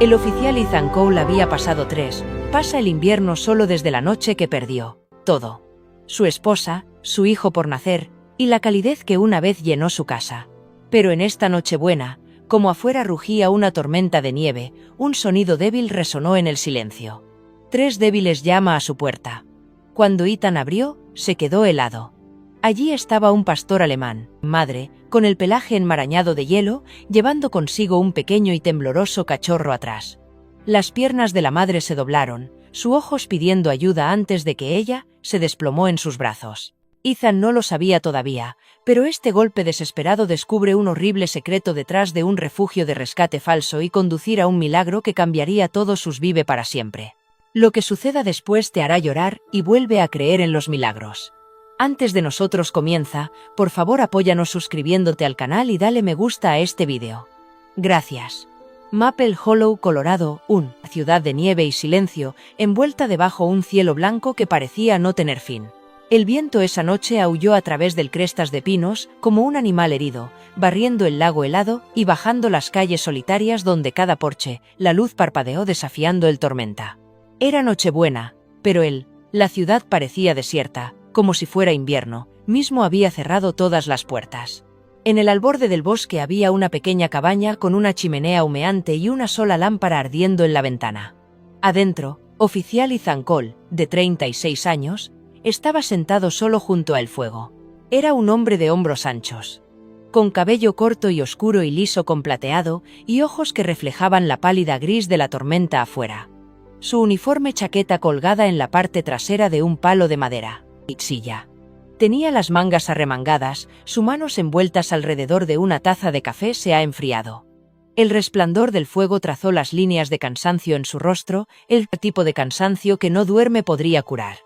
El oficial Ethan Cole había pasado pasa el invierno solo desde la noche que perdió todo. Su esposa, su hijo por nacer, y la calidez que una vez llenó su casa. Pero en esta Nochebuena, como afuera rugía una tormenta de nieve, un sonido débil resonó en el silencio. 3 débiles llama a su puerta. Cuando Ethan abrió, se quedó helado. Allí estaba un pastor alemán, madre, con el pelaje enmarañado de hielo, llevando consigo un pequeño y tembloroso cachorro atrás. Las piernas de la madre se doblaron, sus ojos pidiendo ayuda antes de que ella se desplomó en sus brazos. Ethan no lo sabía todavía, pero este golpe desesperado descubre un horrible secreto detrás de un refugio de rescate falso y conducir a un milagro que cambiaría todos sus vidas para siempre. Lo que suceda después te hará llorar y vuelve a creer en los milagros. Antes de nosotros comienza, por favor apóyanos suscribiéndote al canal y dale me gusta a este vídeo. Gracias. Maple Hollow, Colorado, una ciudad de nieve y silencio, envuelta debajo un cielo blanco que parecía no tener fin. El viento esa noche aulló a través del crestas de pinos, como un animal herido, barriendo el lago helado y bajando las calles solitarias donde cada porche, la luz parpadeó desafiando el tormenta. Era Nochebuena, pero la ciudad parecía desierta, como si fuera invierno, mismo había cerrado todas las puertas. En el alborde del bosque había una pequeña cabaña con una chimenea humeante y una sola lámpara ardiendo en la ventana. Adentro, oficial Ethan Cole, de 36 años, estaba sentado solo junto al fuego. Era un hombre de hombros anchos, con cabello corto y oscuro y liso con plateado, y ojos que reflejaban la pálida gris de la tormenta afuera. Su uniforme chaqueta colgada en la parte trasera de un palo de madera y silla. Tenía las mangas arremangadas, sus manos envueltas alrededor de una taza de café se ha enfriado. El resplandor del fuego trazó las líneas de cansancio en su rostro, el tipo de cansancio que no duerme podría curar.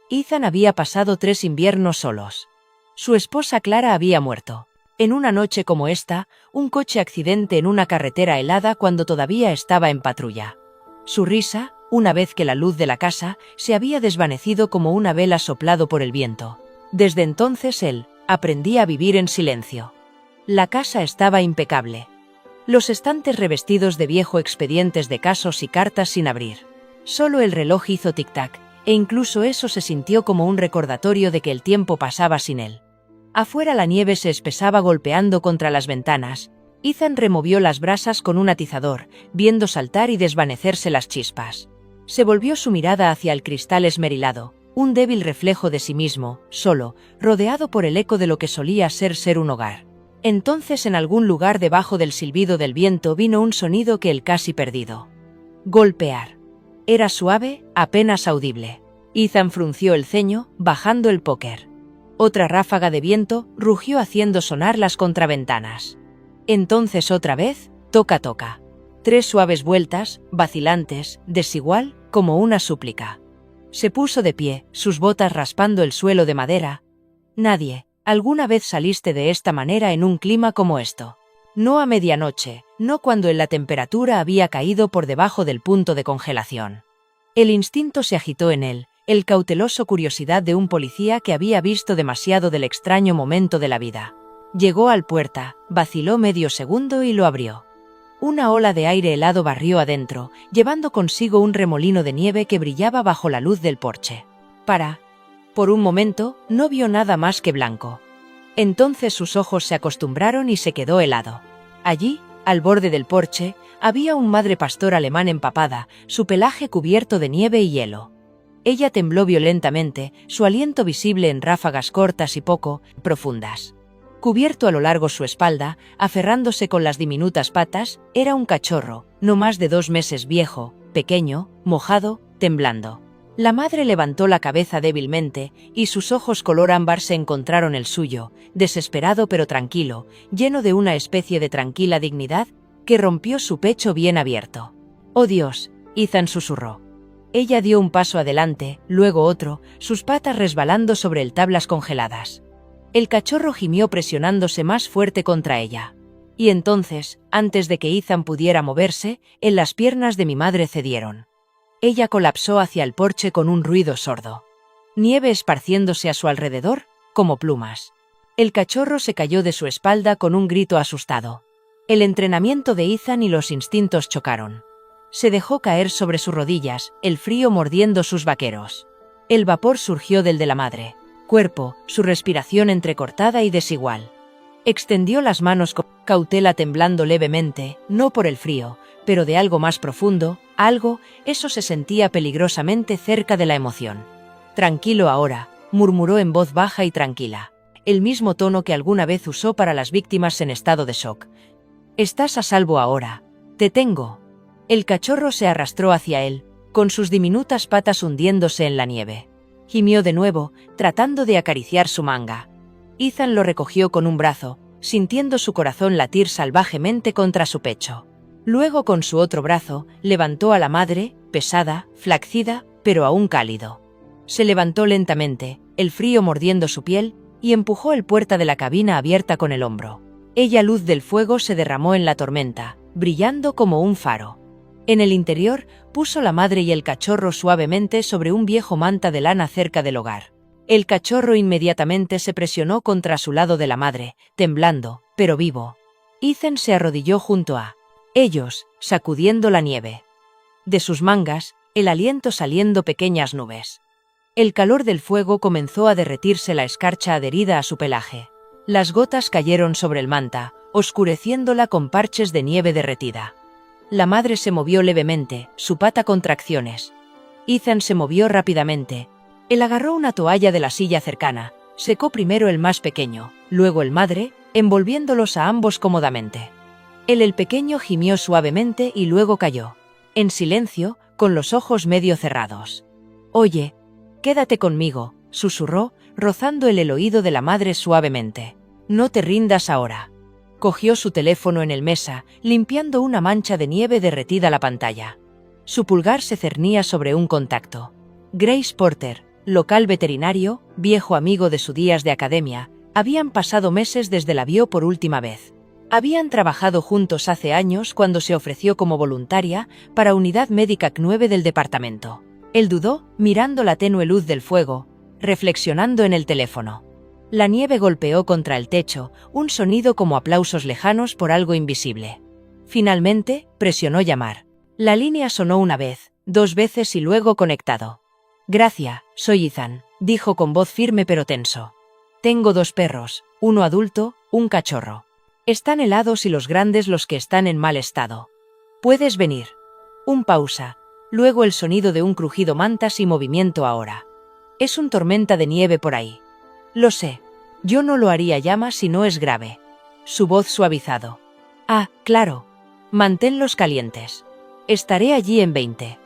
Ethan había pasado 3 inviernos solos. Su esposa Clara había muerto. En una noche como esta, un coche accidente en una carretera helada cuando todavía estaba en patrulla. Su risa, una vez que la luz de la casa, se había desvanecido como una vela soplado por el viento. Desde entonces él aprendía a vivir en silencio. La casa estaba impecable. Los estantes revestidos de viejo expedientes de casos y cartas sin abrir. Solo el reloj hizo tic-tac, e incluso eso se sintió como un recordatorio de que el tiempo pasaba sin él. Afuera la nieve se espesaba golpeando contra las ventanas. Ethan removió las brasas con un atizador, viendo saltar y desvanecerse las chispas. Se volvió su mirada hacia el cristal esmerilado, un débil reflejo de sí mismo, solo, rodeado por el eco de lo que solía ser un hogar. Entonces en algún lugar debajo del silbido del viento vino un sonido que él casi perdido. Golpear. Era suave, apenas audible. Ethan frunció el ceño, bajando el póker. Otra ráfaga de viento rugió haciendo sonar las contraventanas. Entonces otra vez, toca. 3 suaves vueltas, vacilantes, desigual, como una súplica. Se puso de pie, sus botas raspando el suelo de madera. Nadie, ¿alguna vez saliste de esta manera en un clima como esto? No a medianoche, no cuando la temperatura había caído por debajo del punto de congelación. El instinto se agitó en él, el cauteloso curiosidad de un policía que había visto demasiado del extraño momento de la vida. Llegó al puerta, vaciló medio segundo y lo abrió. Una ola de aire helado barrió adentro, llevando consigo un remolino de nieve que brillaba bajo la luz del porche. Por un momento, no vio nada más que blanco. Entonces sus ojos se acostumbraron y se quedó helado. Allí, al borde del porche, había un madre pastor alemán empapada, su pelaje cubierto de nieve y hielo. Ella tembló violentamente, su aliento visible en ráfagas cortas y poco profundas. Cubierto a lo largo su espalda, aferrándose con las diminutas patas, era un cachorro, no más de 2 meses viejo, pequeño, mojado, temblando. La madre levantó la cabeza débilmente, y sus ojos color ámbar se encontraron el suyo, desesperado pero tranquilo, lleno de una especie de tranquila dignidad, que rompió su pecho bien abierto. «Oh Dios», Ethan susurró. Ella dio un paso adelante, luego otro, sus patas resbalando sobre el tablas congeladas. El cachorro gimió presionándose más fuerte contra ella. Y entonces, antes de que Ethan pudiera moverse, las piernas de mi madre cedieron. Ella colapsó hacia el porche con un ruido sordo. Nieve esparciéndose a su alrededor, como plumas. El cachorro se cayó de su espalda con un grito asustado. El entrenamiento de Ethan y los instintos chocaron. Se dejó caer sobre sus rodillas, el frío mordiendo sus vaqueros. El vapor surgió del de la madre. Cuerpo, su respiración entrecortada y desigual. Extendió las manos con cautela, temblando levemente, no por el frío, pero de algo más profundo, eso se sentía peligrosamente cerca de la emoción. Tranquilo ahora, murmuró en voz baja y tranquila, el mismo tono que alguna vez usó para las víctimas en estado de shock. Estás a salvo ahora. Te tengo. El cachorro se arrastró hacia él, con sus diminutas patas hundiéndose en la nieve. Gimió de nuevo, tratando de acariciar su manga. Ethan lo recogió con un brazo, sintiendo su corazón latir salvajemente contra su pecho. Luego con su otro brazo, levantó a la madre, pesada, flácida, pero aún cálido. Se levantó lentamente, el frío mordiendo su piel, y empujó el puerta de la cabina abierta con el hombro. Luz del fuego se derramó en la tormenta, brillando como un faro. En el interior, puso la madre y el cachorro suavemente sobre un viejo manta de lana cerca del hogar. El cachorro inmediatamente se presionó contra su lado de la madre, temblando, pero vivo. Ethan se arrodilló junto a ellos, sacudiendo la nieve. De sus mangas, el aliento saliendo pequeñas nubes. El calor del fuego comenzó a derretirse la escarcha adherida a su pelaje. Las gotas cayeron sobre el manta, oscureciéndola con parches de nieve derretida. La madre se movió levemente, su pata con tracciones. Ethan se movió rápidamente. Él agarró una toalla de la silla cercana, secó primero el más pequeño, luego el madre, envolviéndolos a ambos cómodamente. El pequeño gimió suavemente y luego cayó. En silencio, con los ojos medio cerrados. Oye, quédate conmigo, susurró, rozando el oído de la madre suavemente. No te rindas ahora. Cogió su teléfono en el mesa, limpiando una mancha de nieve derretida la pantalla. Su pulgar se cernía sobre un contacto. Grace Porter, local veterinario, viejo amigo de sus días de academia, habían pasado meses desde la vio por última vez. Habían trabajado juntos hace años cuando se ofreció como voluntaria para Unidad Médica C9 del departamento. Él dudó, mirando la tenue luz del fuego, reflexionando en el teléfono. La nieve golpeó contra el techo, un sonido como aplausos lejanos por algo invisible. Finalmente, presionó llamar. La línea sonó una vez, 2 veces y luego conectado. Gracias, soy Ethan, dijo con voz firme pero tenso. Tengo 2 perros, uno adulto, un cachorro. Están helados y los grandes los que están en mal estado. ¿Puedes venir? Un pausa, luego el sonido de un crujido mantas y movimiento ahora. Es un tormenta de nieve por ahí. Lo sé. Yo no lo haría llama si no es grave. Su voz suavizado. Ah, claro. Manténlos calientes. Estaré allí en 20.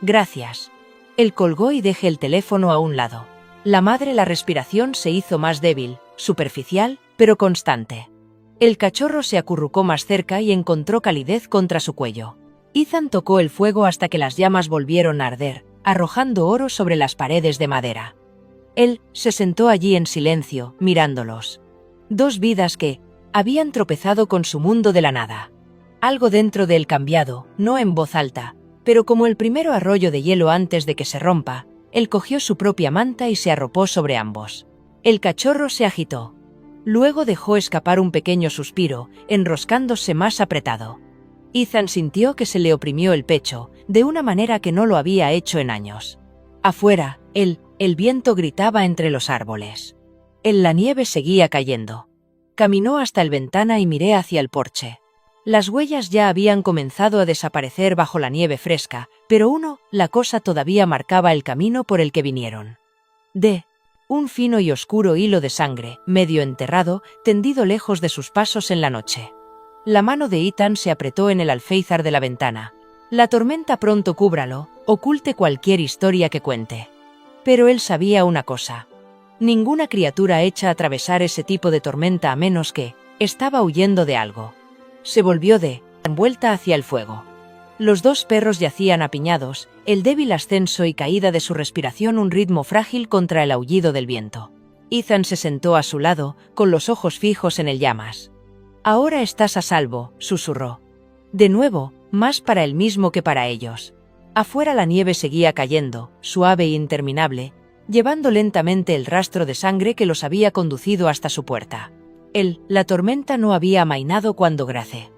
Gracias. Él colgó y dejó el teléfono a un lado. La respiración se hizo más débil, superficial, pero constante. El cachorro se acurrucó más cerca y encontró calidez contra su cuello. Ethan tocó el fuego hasta que las llamas volvieron a arder, arrojando oro sobre las paredes de madera. Él se sentó allí en silencio, mirándolos. 2 vidas que habían tropezado con su mundo de la nada. Algo dentro de él cambiado, no en voz alta, pero como el primero arroyo de hielo antes de que se rompa, él cogió su propia manta y se arropó sobre ambos. El cachorro se agitó. Luego dejó escapar un pequeño suspiro, enroscándose más apretado. Ethan sintió que se le oprimió el pecho, de una manera que no lo había hecho en años. Afuera, el viento gritaba entre los árboles. La nieve seguía cayendo. Caminó hasta el ventana y miré hacia el porche. Las huellas ya habían comenzado a desaparecer bajo la nieve fresca, pero la cosa todavía marcaba el camino por el que vinieron. Un fino y oscuro hilo de sangre, medio enterrado, tendido lejos de sus pasos en la noche. La mano de Ethan se apretó en el alféizar de la ventana. La tormenta pronto cúbralo, oculte cualquier historia que cuente. Pero él sabía una cosa. Ninguna criatura hecha atravesar ese tipo de tormenta a menos que estaba huyendo de algo. Se volvió vuelta hacia el fuego. Los 2 perros yacían apiñados, el débil ascenso y caída de su respiración un ritmo frágil contra el aullido del viento. Ethan se sentó a su lado, con los ojos fijos en el llamas. Ahora estás a salvo, susurró. De nuevo, más para él mismo que para ellos. Afuera la nieve seguía cayendo, suave e interminable, llevando lentamente el rastro de sangre que los había conducido hasta su puerta. La tormenta no había amainado cuando Grace.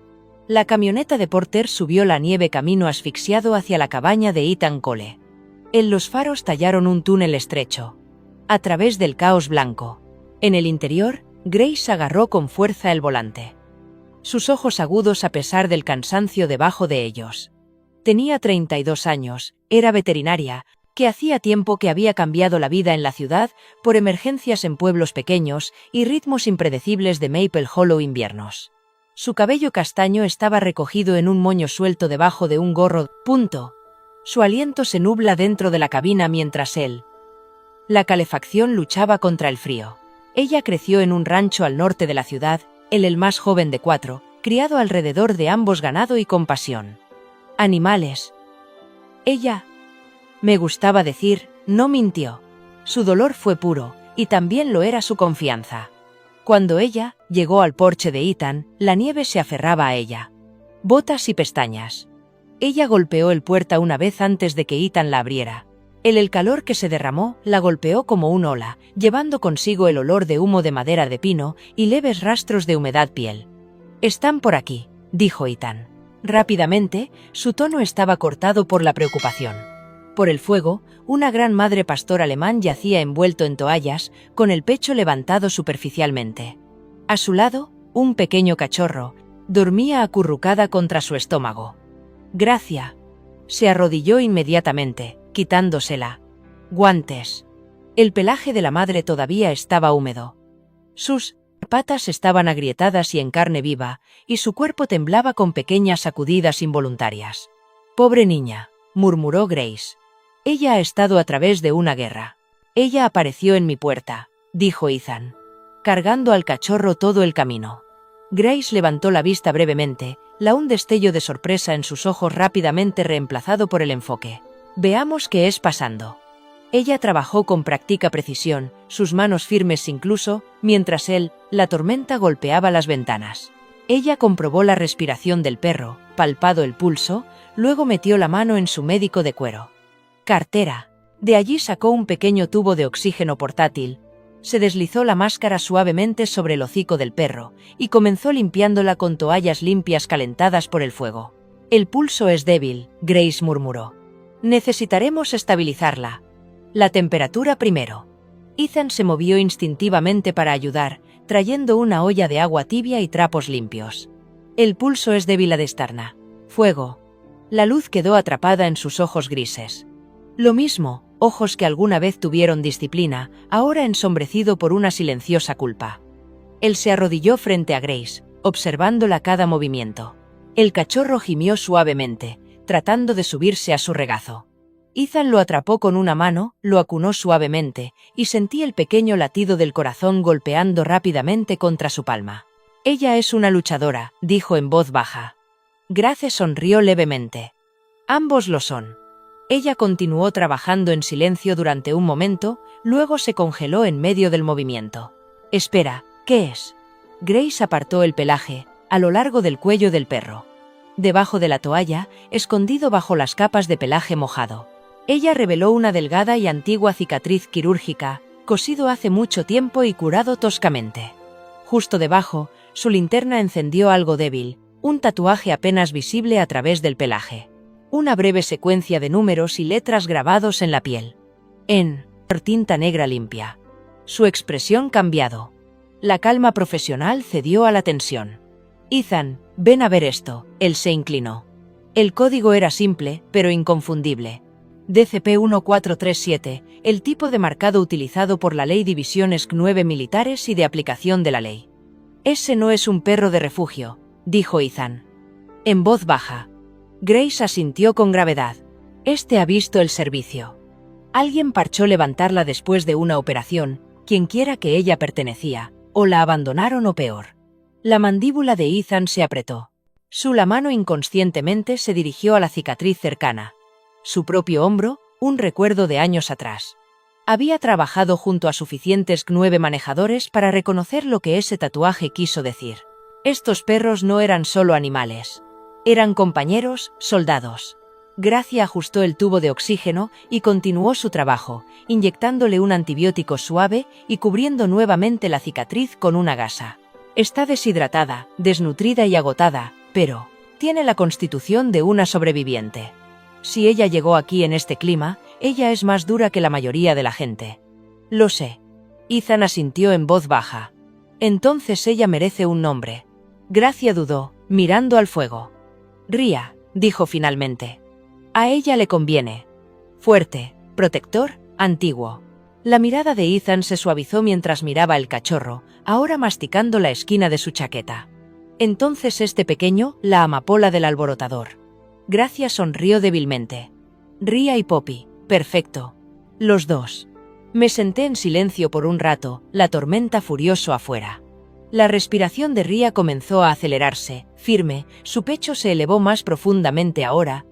La camioneta de Porter subió la nieve camino asfixiado hacia la cabaña de Ethan Cole. En los faros tallaron un túnel estrecho, a través del caos blanco. En el interior, Grace agarró con fuerza el volante. Sus ojos agudos a pesar del cansancio debajo de ellos. Tenía 32 años, era veterinaria, que hacía tiempo que había cambiado la vida en la ciudad por emergencias en pueblos pequeños y ritmos impredecibles de Maple Hollow inviernos. Su cabello castaño estaba recogido en un moño suelto debajo de un gorro. Su aliento se nubla dentro de la cabina mientras la calefacción luchaba contra el frío. Ella creció en un rancho al norte de la ciudad, el más joven de 4, criado alrededor de ambos ganado y compasión. Animales. Ella, me gustaba decir, no mintió. Su dolor fue puro, y también lo era su confianza. Cuando ella llegó al porche de Ethan, la nieve se aferraba a ella. Botas y pestañas. Ella golpeó el puerta una vez antes de que Ethan la abriera. El calor que se derramó la golpeó como un ola, llevando consigo el olor de humo de madera de pino y leves rastros de humedad piel. «Están por aquí», dijo Ethan. Rápidamente, su tono estaba cortado por la preocupación. Por el fuego, una gran madre pastor alemán yacía envuelto en toallas, con el pecho levantado superficialmente. A su lado, un pequeño cachorro, dormía acurrucada contra su estómago. «Gracia». Se arrodilló inmediatamente, quitándosela. Guantes. El pelaje de la madre todavía estaba húmedo. Sus patas estaban agrietadas y en carne viva, y su cuerpo temblaba con pequeñas sacudidas involuntarias. «Pobre niña», murmuró Grace. «Ella ha estado a través de una guerra. Ella apareció en mi puerta», dijo Ethan, cargando al cachorro todo el camino. Grace levantó la vista brevemente, un destello de sorpresa en sus ojos rápidamente reemplazado por el enfoque. «Veamos qué es pasando». Ella trabajó con práctica precisión, sus manos firmes incluso, mientras la tormenta golpeaba las ventanas. Ella comprobó la respiración del perro, palpado el pulso, luego metió la mano en su médico de cuero. Cartera. De allí sacó un pequeño tubo de oxígeno portátil. Se deslizó la máscara suavemente sobre el hocico del perro, y comenzó limpiándola con toallas limpias calentadas por el fuego. «El pulso es débil», Grace murmuró. «Necesitaremos estabilizarla. La temperatura primero». Ethan se movió instintivamente para ayudar, trayendo una olla de agua tibia y trapos limpios. «El pulso es débil», adestarna. «Fuego». La luz quedó atrapada en sus ojos grises. Lo mismo, ojos que alguna vez tuvieron disciplina, ahora ensombrecido por una silenciosa culpa. Él se arrodilló frente a Grace, observándola cada movimiento. El cachorro gimió suavemente, tratando de subirse a su regazo. Ethan lo atrapó con una mano, lo acunó suavemente, y sentí el pequeño latido del corazón golpeando rápidamente contra su palma. «Ella es una luchadora», dijo en voz baja. Grace sonrió levemente. «Ambos lo son». Ella continuó trabajando en silencio durante un momento, luego se congeló en medio del movimiento. «Espera, ¿qué es?» Grace apartó el pelaje, a lo largo del cuello del perro. Debajo de la toalla, escondido bajo las capas de pelaje mojado. Ella reveló una delgada y antigua cicatriz quirúrgica, cosido hace mucho tiempo y curado toscamente. Justo debajo, su linterna encendió algo débil, un tatuaje apenas visible a través del pelaje. Una breve secuencia de números y letras grabados en la piel. En tinta negra limpia. Su expresión cambiado. La calma profesional cedió a la tensión. «Ethan, ven a ver esto», él se inclinó. El código era simple, pero inconfundible. DCP-1437, el tipo de marcado utilizado por la Ley Divisiones C9 militares y de aplicación de la ley. «Ese no es un perro de refugio», dijo Ethan. En voz baja. Grace asintió con gravedad. «Este ha visto el servicio». Alguien parchó levantarla después de una operación, quienquiera que ella pertenecía, o la abandonaron o peor. La mandíbula de Ethan se apretó. La mano inconscientemente se dirigió a la cicatriz cercana. Su propio hombro, un recuerdo de años atrás. Había trabajado junto a suficientes C9 manejadores para reconocer lo que ese tatuaje quiso decir. Estos perros no eran solo animales. Eran compañeros, soldados. Gracia ajustó el tubo de oxígeno y continuó su trabajo, inyectándole un antibiótico suave y cubriendo nuevamente la cicatriz con una gasa. «Está deshidratada, desnutrida y agotada, pero Tiene la constitución de una sobreviviente. Si ella llegó aquí en este clima, ella es más dura que la mayoría de la gente. Lo sé. Ethan asintió en voz baja. Entonces ella merece un nombre. Gracia dudó, mirando al fuego. Ria, dijo finalmente. A ella le conviene. Fuerte, protector, antiguo. La mirada de Ethan se suavizó mientras miraba el cachorro, ahora masticando la esquina de su chaqueta. Entonces este pequeño, la amapola del alborotador. Gracia sonrió débilmente. Ria y Poppy, perfecto. Los dos. Me senté en silencio por un rato, la tormenta furioso afuera. La respiración de Ria comenzó a acelerarse, firme, su pecho se elevó más profundamente ahora,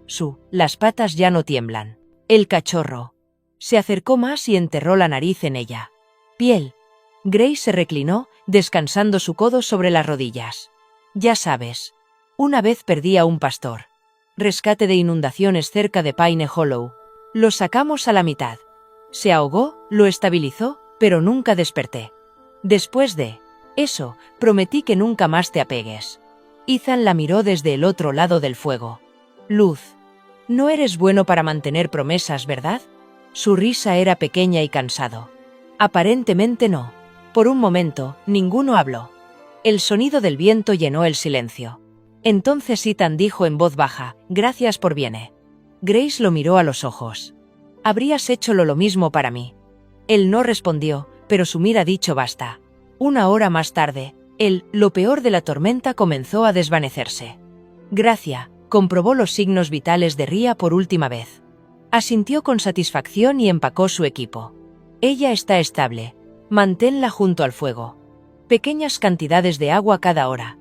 las patas ya no tiemblan. El cachorro. Se acercó más y enterró la nariz en ella. Piel. Grace se reclinó, descansando su codo sobre las rodillas. Ya sabes. Una vez perdí a un pastor. Rescate de inundaciones cerca de Pine Hollow. Lo sacamos a la mitad. Se ahogó, lo estabilizó, pero nunca desperté. Después de eso, prometí que nunca más te apegues. Ethan la miró desde el otro lado del fuego. Luz. No eres bueno para mantener promesas, ¿verdad? Su risa era pequeña y cansado. Aparentemente no. Por un momento, ninguno habló. El sonido del viento llenó el silencio. Entonces Ethan dijo en voz baja, gracias por viene. Grace lo miró a los ojos. Habrías hecho lo mismo para mí. Él no respondió, pero su mira dicho basta. Una hora más tarde, lo peor de la tormenta comenzó a desvanecerse. Gracia, comprobó los signos vitales de Ria por última vez. Asintió con satisfacción y empacó su equipo. Ella está estable. Manténla junto al fuego. Pequeñas cantidades de agua cada hora.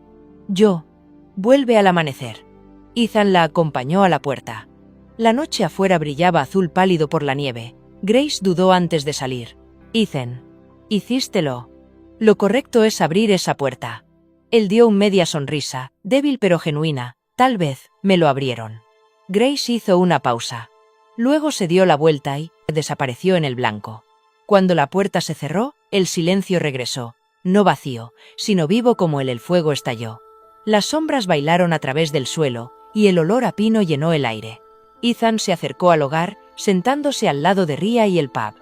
Vuelve al amanecer. Ethan la acompañó a la puerta. La noche afuera brillaba azul pálido por la nieve. Grace dudó antes de salir. Ethan. Hicístelo. Lo correcto es abrir esa puerta. Él dio una media sonrisa, débil pero genuina. Tal vez, me lo abrieron. Grace hizo una pausa. Luego se dio la vuelta y desapareció en el blanco. Cuando la puerta se cerró, el silencio regresó. No vacío, sino vivo como el fuego estalló. Las sombras bailaron a través del suelo, y el olor a pino llenó el aire. Ethan se acercó al hogar, sentándose al lado de Ria y el pub.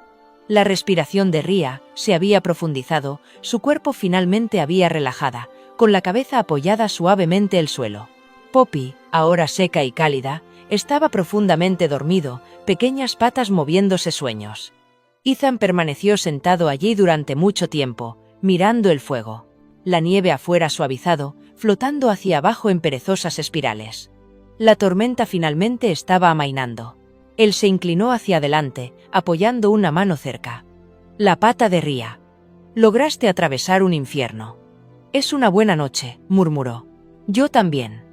La respiración de Ria se había profundizado, su cuerpo finalmente había relajada, con la cabeza apoyada suavemente el suelo. Poppy, ahora seca y cálida, estaba profundamente dormido, pequeñas patas moviéndose sueños. Ethan permaneció sentado allí durante mucho tiempo, mirando el fuego. La nieve afuera suavizado, flotando hacia abajo en perezosas espirales. La tormenta finalmente estaba amainando. Él se inclinó hacia adelante, apoyando una mano cerca. La pata de Ria. Lograste atravesar un infierno. Es una buena noche, murmuró. Yo también.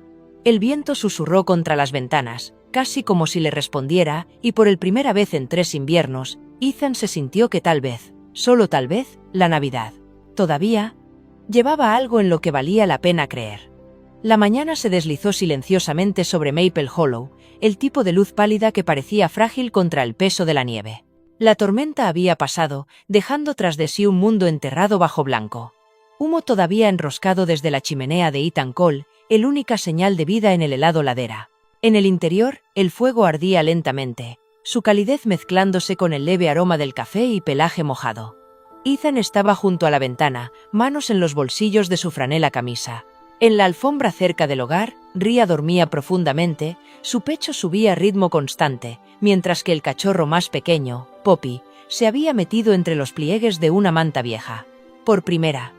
El viento susurró contra las ventanas, casi como si le respondiera, y por primera vez en 3 inviernos, Ethan se sintió que tal vez, solo tal vez, la Navidad, todavía, llevaba algo en lo que valía la pena creer. La mañana se deslizó silenciosamente sobre Maple Hollow, el tipo de luz pálida que parecía frágil contra el peso de la nieve. La tormenta había pasado, dejando tras de sí un mundo enterrado bajo blanco. Humo todavía enroscado desde la chimenea de Ethan Cole, el única señal de vida en el helado ladera. En el interior, el fuego ardía lentamente, su calidez mezclándose con el leve aroma del café y pelaje mojado. Ethan estaba junto a la ventana, manos en los bolsillos de su franela camisa. En la alfombra cerca del hogar, Ria dormía profundamente, su pecho subía a ritmo constante, mientras que el cachorro más pequeño, Poppy, se había metido entre los pliegues de una manta vieja. Por primera.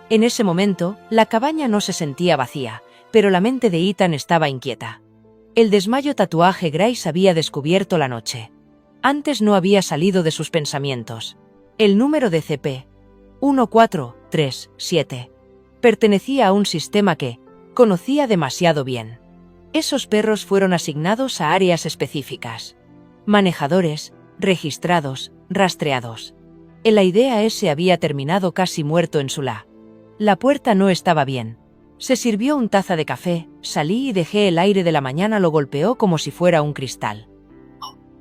En ese momento, la cabaña no se sentía vacía, pero la mente de Ethan estaba inquieta. El desmayo tatuaje Grace había descubierto la noche. Antes no había salido de sus pensamientos. El número de CP. 1437. Pertenecía a un sistema que conocía demasiado bien. Esos perros fueron asignados a áreas específicas. Manejadores, registrados, rastreados. La idea ese había terminado casi muerto en su la. La puerta no estaba bien. Se sirvió una taza de café, salí y dejé el aire de la mañana lo golpeó como si fuera un cristal.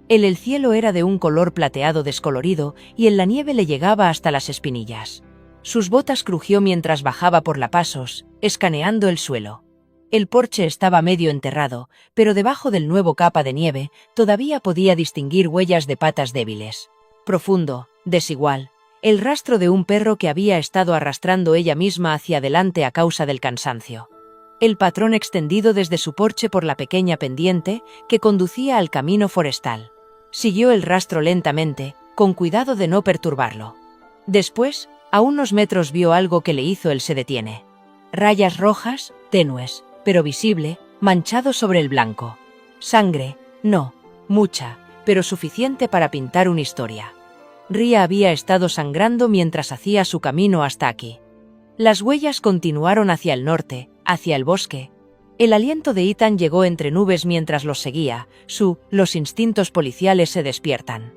El cielo era de un color plateado descolorido y en la nieve le llegaba hasta las espinillas. Sus botas crujió mientras bajaba por la pasos, escaneando el suelo. El porche estaba medio enterrado, pero debajo del nuevo capa de nieve todavía podía distinguir huellas de patas débiles. Profundo, desigual, el rastro de un perro que había estado arrastrando ella misma hacia adelante a causa del cansancio. El patrón extendido desde su porche por la pequeña pendiente que conducía al camino forestal. Siguió el rastro lentamente, con cuidado de no perturbarlo. Después, a unos metros vio algo que le hizo el se detiene. Rayas rojas, tenues, pero visible, manchado sobre el blanco. Sangre, no, mucha, pero suficiente para pintar una historia. Ria había estado sangrando mientras hacía su camino hasta aquí. Las huellas continuaron hacia el norte, hacia el bosque. El aliento de Ethan llegó entre nubes mientras los seguía. Los instintos policiales se despiertan.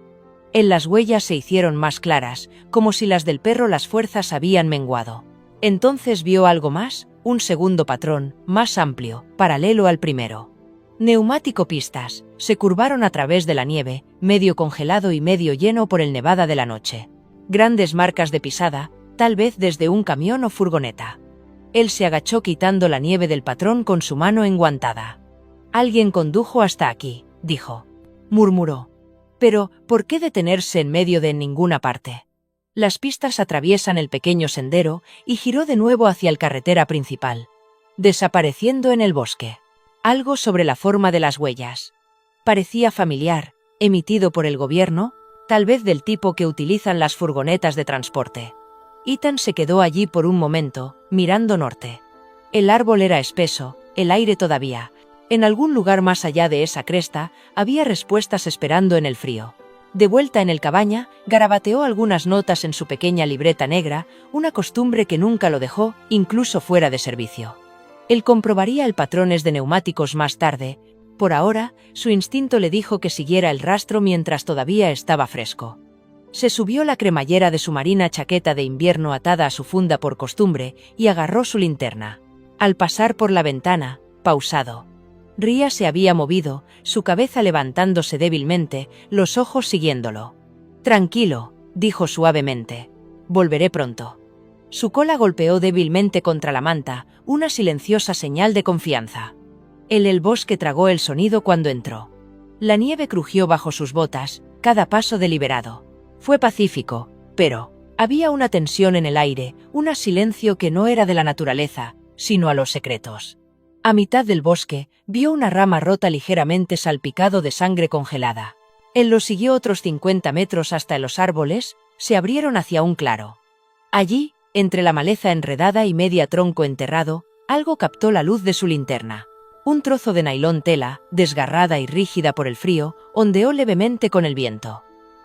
En las huellas se hicieron más claras, como si las del perro las fuerzas habían menguado. Entonces vio algo más, un segundo patrón, más amplio, paralelo al primero. Neumático pistas, se curvaron a través de la nieve, medio congelado y medio lleno por el nevada de la noche. Grandes marcas de pisada, tal vez desde un camión o furgoneta. Él se agachó quitando la nieve del patrón con su mano enguantada. «Alguien condujo hasta aquí», dijo. Murmuró. «Pero, ¿por qué detenerse en medio de ninguna parte?» Las pistas atraviesan el pequeño sendero y giró de nuevo hacia la carretera principal, desapareciendo en el bosque. Algo sobre la forma de las huellas. Parecía familiar, emitido por el gobierno, tal vez del tipo que utilizan las furgonetas de transporte. Ethan se quedó allí por un momento, mirando norte. El árbol era espeso, el aire todavía. En algún lugar más allá de esa cresta, había respuestas esperando en el frío. De vuelta en el cabaña, garabateó algunas notas en su pequeña libreta negra, una costumbre que nunca lo dejó, incluso fuera de servicio. Él comprobaría el patrones de neumáticos más tarde. Por ahora, su instinto le dijo que siguiera el rastro mientras todavía estaba fresco. Se subió la cremallera de su marina chaqueta de invierno atada a su funda por costumbre y agarró su linterna. Al pasar por la ventana, pausado. Ria se había movido, su cabeza levantándose débilmente, los ojos siguiéndolo. «Tranquilo», dijo suavemente. «Volveré pronto». Su cola golpeó débilmente contra la manta, una silenciosa señal de confianza. El bosque tragó el sonido cuando entró. La nieve crujió bajo sus botas, cada paso deliberado. Fue pacífico, pero había una tensión en el aire, un silencio que no era de la naturaleza, sino a los secretos. A mitad del bosque, vio una rama rota ligeramente salpicado de sangre congelada. Él lo siguió otros 50 metros hasta los árboles, se abrieron hacia un claro. Allí, entre la maleza enredada y media tronco enterrado, algo captó la luz de su linterna. Un trozo de nailón tela, desgarrada y rígida por el frío, ondeó levemente con el viento.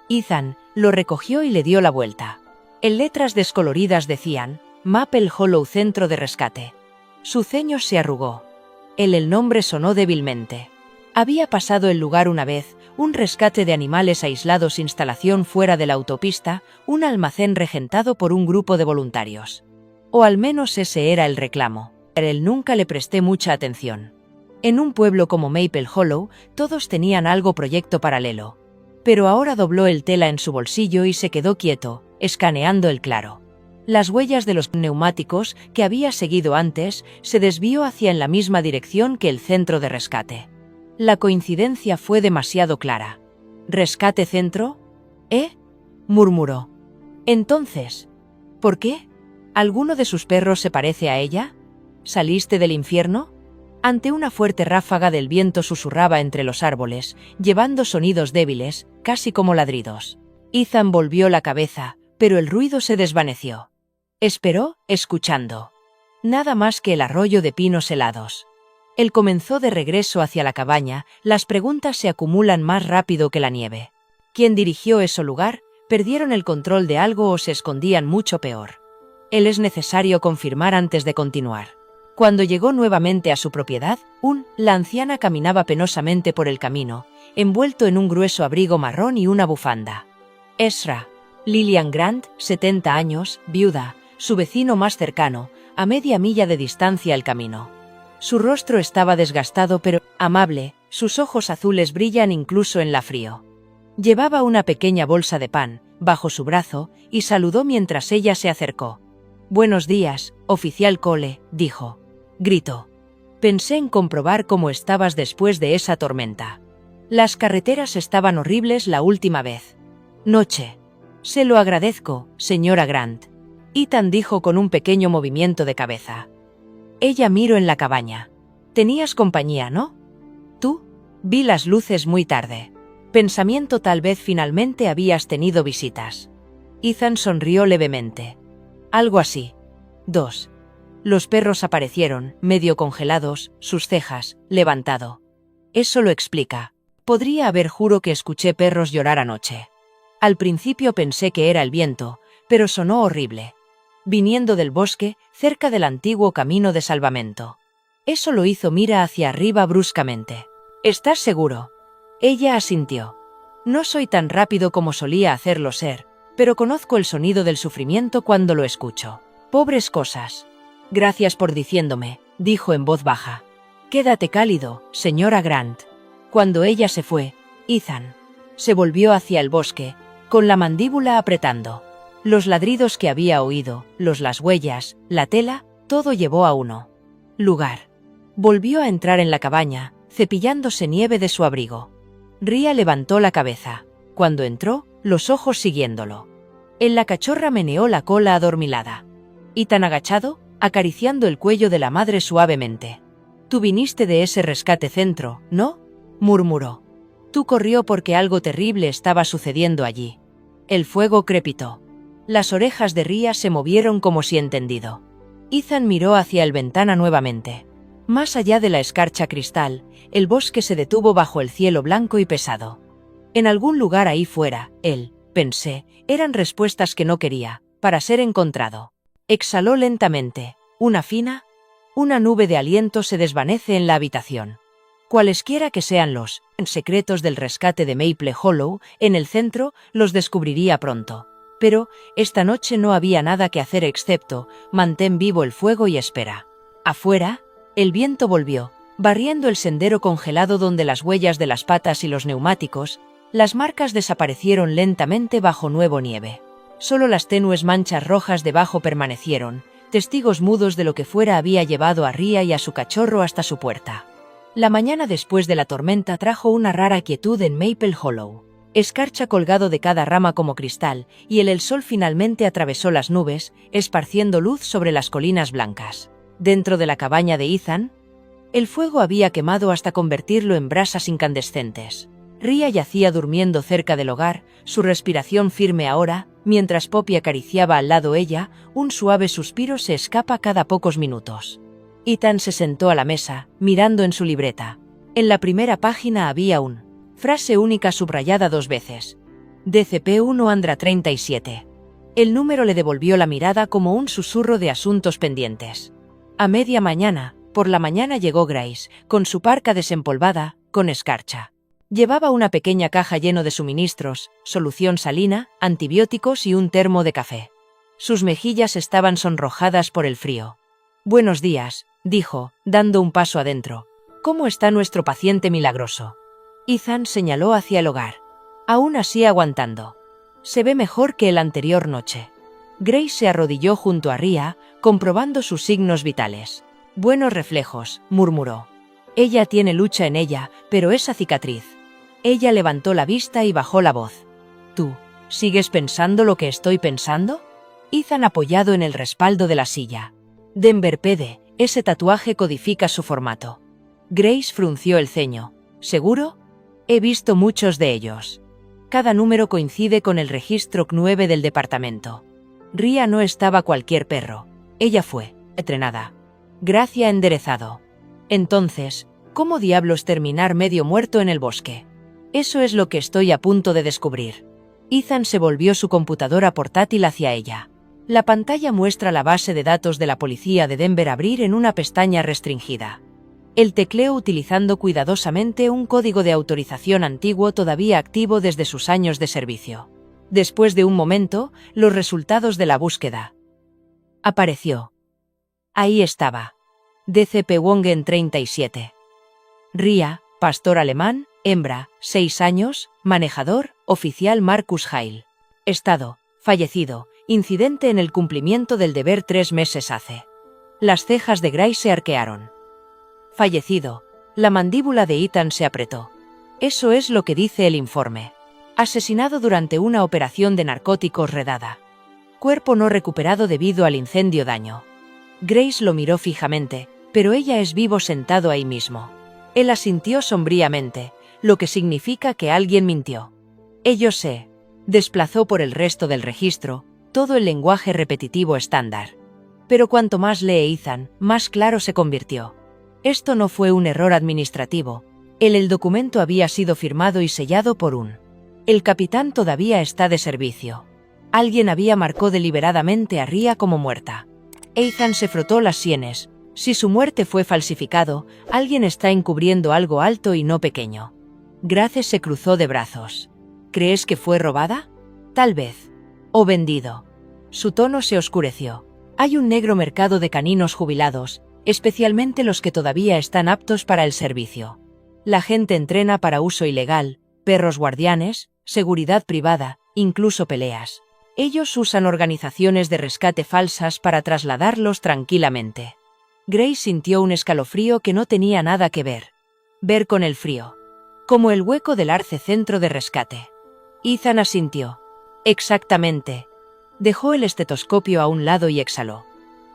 Ethan lo recogió y le dio la vuelta. En letras descoloridas decían, «Maple Hollow Centro de Rescate». Su ceño se arrugó. El nombre sonó débilmente. Había pasado el lugar una vez, un rescate de animales aislados, instalación fuera de la autopista, un almacén regentado por un grupo de voluntarios. O al menos ese era el reclamo. Él nunca le presté mucha atención. En un pueblo como Maple Hollow, todos tenían algo proyecto paralelo. Pero ahora dobló el tela en su bolsillo y se quedó quieto, escaneando el claro. Las huellas de los neumáticos que había seguido antes se desvió hacia en la misma dirección que el centro de rescate. La coincidencia fue demasiado clara. ¿Rescate centro? Murmuró. Entonces, ¿por qué? ¿Alguno de sus perros se parece a ella? ¿Saliste del infierno? Ante una fuerte ráfaga del viento susurraba entre los árboles, llevando sonidos débiles, casi como ladridos. Ethan volvió la cabeza, pero el ruido se desvaneció. Esperó, escuchando. Nada más que el arroyo de pinos helados. Él comenzó de regreso hacia la cabaña, las preguntas se acumulan más rápido que la nieve. ¿Quién dirigió ese lugar? ¿Perdieron el control de algo o se escondían mucho peor? Él es necesario confirmar antes de continuar. Cuando llegó nuevamente a su propiedad, la anciana caminaba penosamente por el camino, envuelto en un grueso abrigo marrón y una bufanda. Ezra. Lillian Grant, 70 años, viuda, su vecino más cercano, a media milla de distancia el camino. Su rostro estaba desgastado pero amable, sus ojos azules brillan incluso en la frío. Llevaba una pequeña bolsa de pan, bajo su brazo, y saludó mientras ella se acercó. «Buenos días, oficial Cole», dijo. Gritó. Pensé en comprobar cómo estabas después de esa tormenta. Las carreteras estaban horribles la última vez. Noche. Se lo agradezco, señora Grant. Ethan dijo con un pequeño movimiento de cabeza. Ella miró en la cabaña. Tenías compañía, ¿no? ¿Tú? Vi las luces muy tarde. Pensamiento, tal vez finalmente habías tenido visitas. Ethan sonrió levemente. Algo así. 2. Los perros aparecieron, medio congelados, sus cejas, levantado. Eso lo explica. Podría haber juro que escuché perros llorar anoche. Al principio pensé que era el viento, pero sonó horrible. Viniendo del bosque, cerca del antiguo camino de salvamento. Eso lo hizo mirar hacia arriba bruscamente. ¿Estás seguro? Ella asintió. No soy tan rápido como solía hacerlo ser, pero conozco el sonido del sufrimiento cuando lo escucho. Pobres cosas. Gracias por diciéndome, dijo en voz baja. Quédate cálido, señora Grant. Cuando ella se fue, Ethan se volvió hacia el bosque, con la mandíbula apretando. Los ladridos que había oído, las huellas, la tela, todo llevó a uno lugar. Volvió a entrar en la cabaña, cepillándose nieve de su abrigo. Rhea levantó la cabeza. Cuando entró, los ojos siguiéndolo. La cachorra meneó la cola adormilada. Ethan agachado, acariciando el cuello de la madre suavemente. Tú viniste de ese rescate centro, ¿no? Murmuró. Tú corrió porque algo terrible estaba sucediendo allí. El fuego crepitó. Las orejas de Rhea se movieron como si entendido. Ethan miró hacia el ventana nuevamente. Más allá de la escarcha cristal, el bosque se detuvo bajo el cielo blanco y pesado. En algún lugar ahí fuera, él, pensé, eran respuestas que no quería, para ser encontrado. Exhaló lentamente. Una nube de aliento se desvanece en la habitación. Cualesquiera que sean los secretos del rescate de Maple Hollow, en el centro, los descubriría pronto. Pero, esta noche no había nada que hacer excepto, mantén vivo el fuego y espera. Afuera, el viento volvió, barriendo el sendero congelado donde las huellas de las patas y los neumáticos, las marcas desaparecieron lentamente bajo nuevo nieve. Solo las tenues manchas rojas debajo permanecieron, testigos mudos de lo que fuera había llevado a Rhea y a su cachorro hasta su puerta. La mañana después de la tormenta trajo una rara quietud en Maple Hollow. Escarcha colgado de cada rama como cristal, y el sol finalmente atravesó las nubes, esparciendo luz sobre las colinas blancas. Dentro de la cabaña de Ethan, el fuego había quemado hasta convertirlo en brasas incandescentes. Rhea yacía durmiendo cerca del hogar, su respiración firme ahora, mientras Poppy acariciaba al lado ella, un suave suspiro se escapa cada pocos minutos. Ethan se sentó a la mesa, mirando en su libreta. En la primera página había frase única subrayada 2 veces. DCP1 Andra 37. El número le devolvió la mirada como un susurro de asuntos pendientes. A media mañana, por la mañana llegó Grace, con su parca desempolvada, con escarcha. Llevaba una pequeña caja lleno de suministros, solución salina, antibióticos y un termo de café. Sus mejillas estaban sonrojadas por el frío. Buenos días, dijo, dando un paso adentro. ¿Cómo está nuestro paciente milagroso? Ethan señaló hacia el hogar. Aún así aguantando. Se ve mejor que la anterior noche. Grace se arrodilló junto a Rhea, comprobando sus signos vitales. Buenos reflejos, murmuró. Ella tiene lucha en ella, pero esa cicatriz. Ella levantó la vista y bajó la voz. ¿Tú sigues pensando lo que estoy pensando? Ethan apoyado en el respaldo de la silla. Denver PD, ese tatuaje codifica su formato. Grace frunció el ceño. ¿Seguro? He visto muchos de ellos. Cada número coincide con el registro C9 del departamento. Rhea no estaba cualquier perro. Ella fue entrenada. Gracia enderezado. Entonces, ¿cómo diablos terminar medio muerto en el bosque? Eso es lo que estoy a punto de descubrir. Ethan se volvió su computadora portátil hacia ella. La pantalla muestra la base de datos de la policía de Denver abrir en una pestaña restringida. El tecleo utilizando cuidadosamente un código de autorización antiguo todavía activo desde sus años de servicio. Después de un momento, los resultados de la búsqueda. Apareció. Ahí estaba. DCP Wongen 37. Rhea, pastor alemán, hembra, 6 años, manejador, oficial Marcus Hale. Estado, fallecido, incidente en el cumplimiento del deber 3 meses hace. Las cejas de Grace se arquearon. Fallecido. La mandíbula de Ethan se apretó. Eso es lo que dice el informe. Asesinado durante una operación de narcóticos redada. Cuerpo no recuperado debido al incendio daño. Grace lo miró fijamente, pero ella es vivo sentado ahí mismo. Él asintió sombríamente, lo que significa que alguien mintió. Ello se desplazó por el resto del registro, todo el lenguaje repetitivo estándar. Pero cuanto más lee Ethan, más claro se convirtió. Esto no fue un error administrativo. El documento había sido firmado y sellado por un. El capitán todavía está de servicio. Alguien había marcado deliberadamente a Rhea como muerta. Ethan se frotó las sienes. Si su muerte fue falsificado, alguien está encubriendo algo alto y no pequeño. Grace se cruzó de brazos. ¿Crees que fue robada? Tal vez. O vendido. Su tono se oscureció. Hay un negro mercado de caninos jubilados, especialmente los que todavía están aptos para el servicio. La gente entrena para uso ilegal, perros guardianes, seguridad privada, incluso peleas. Ellos usan organizaciones de rescate falsas para trasladarlos tranquilamente. Grace sintió un escalofrío que no tenía nada que ver con el frío. Como el hueco del arce centro de rescate. Ethan asintió. Exactamente. Dejó el estetoscopio a un lado y exhaló.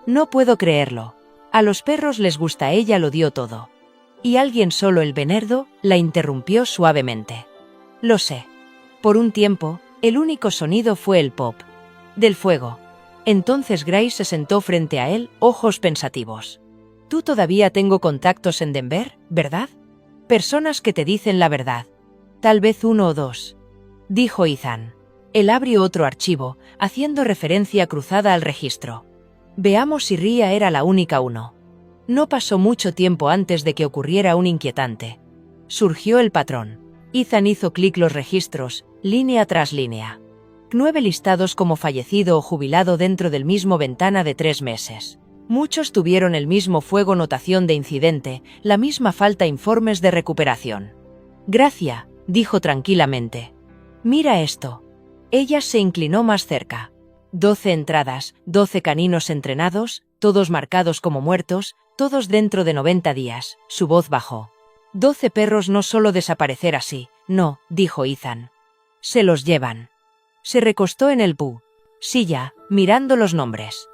No puedo creerlo. A los perros les gusta, ella lo dio todo. Y alguien, solo el Venerdo, la interrumpió suavemente. Lo sé. Por un tiempo, el único sonido fue el pop del fuego. Entonces Grace se sentó frente a él, ojos pensativos. Tú todavía tengo contactos en Denver, ¿verdad? Personas que te dicen la verdad. Tal vez 1 o 2. Dijo Ethan. Él abrió otro archivo, haciendo referencia cruzada al registro. Veamos si Rhea era la única 1. No pasó mucho tiempo antes de que ocurriera un inquietante. Surgió el patrón. Ethan hizo clic los registros, línea tras línea. 9 listados como fallecido o jubilado dentro del mismo ventana de 3 meses. Muchos tuvieron el mismo fuego, notación de incidente, la misma falta, informes de recuperación. Gracia, dijo tranquilamente. Mira esto. Ella se inclinó más cerca. 12 entradas, 12 caninos entrenados, todos marcados como muertos, todos dentro de 90 días, su voz bajó. 12 perros no solo desaparecer así, no, dijo Ethan. Se los llevan. Se recostó en el silla, mirando los nombres.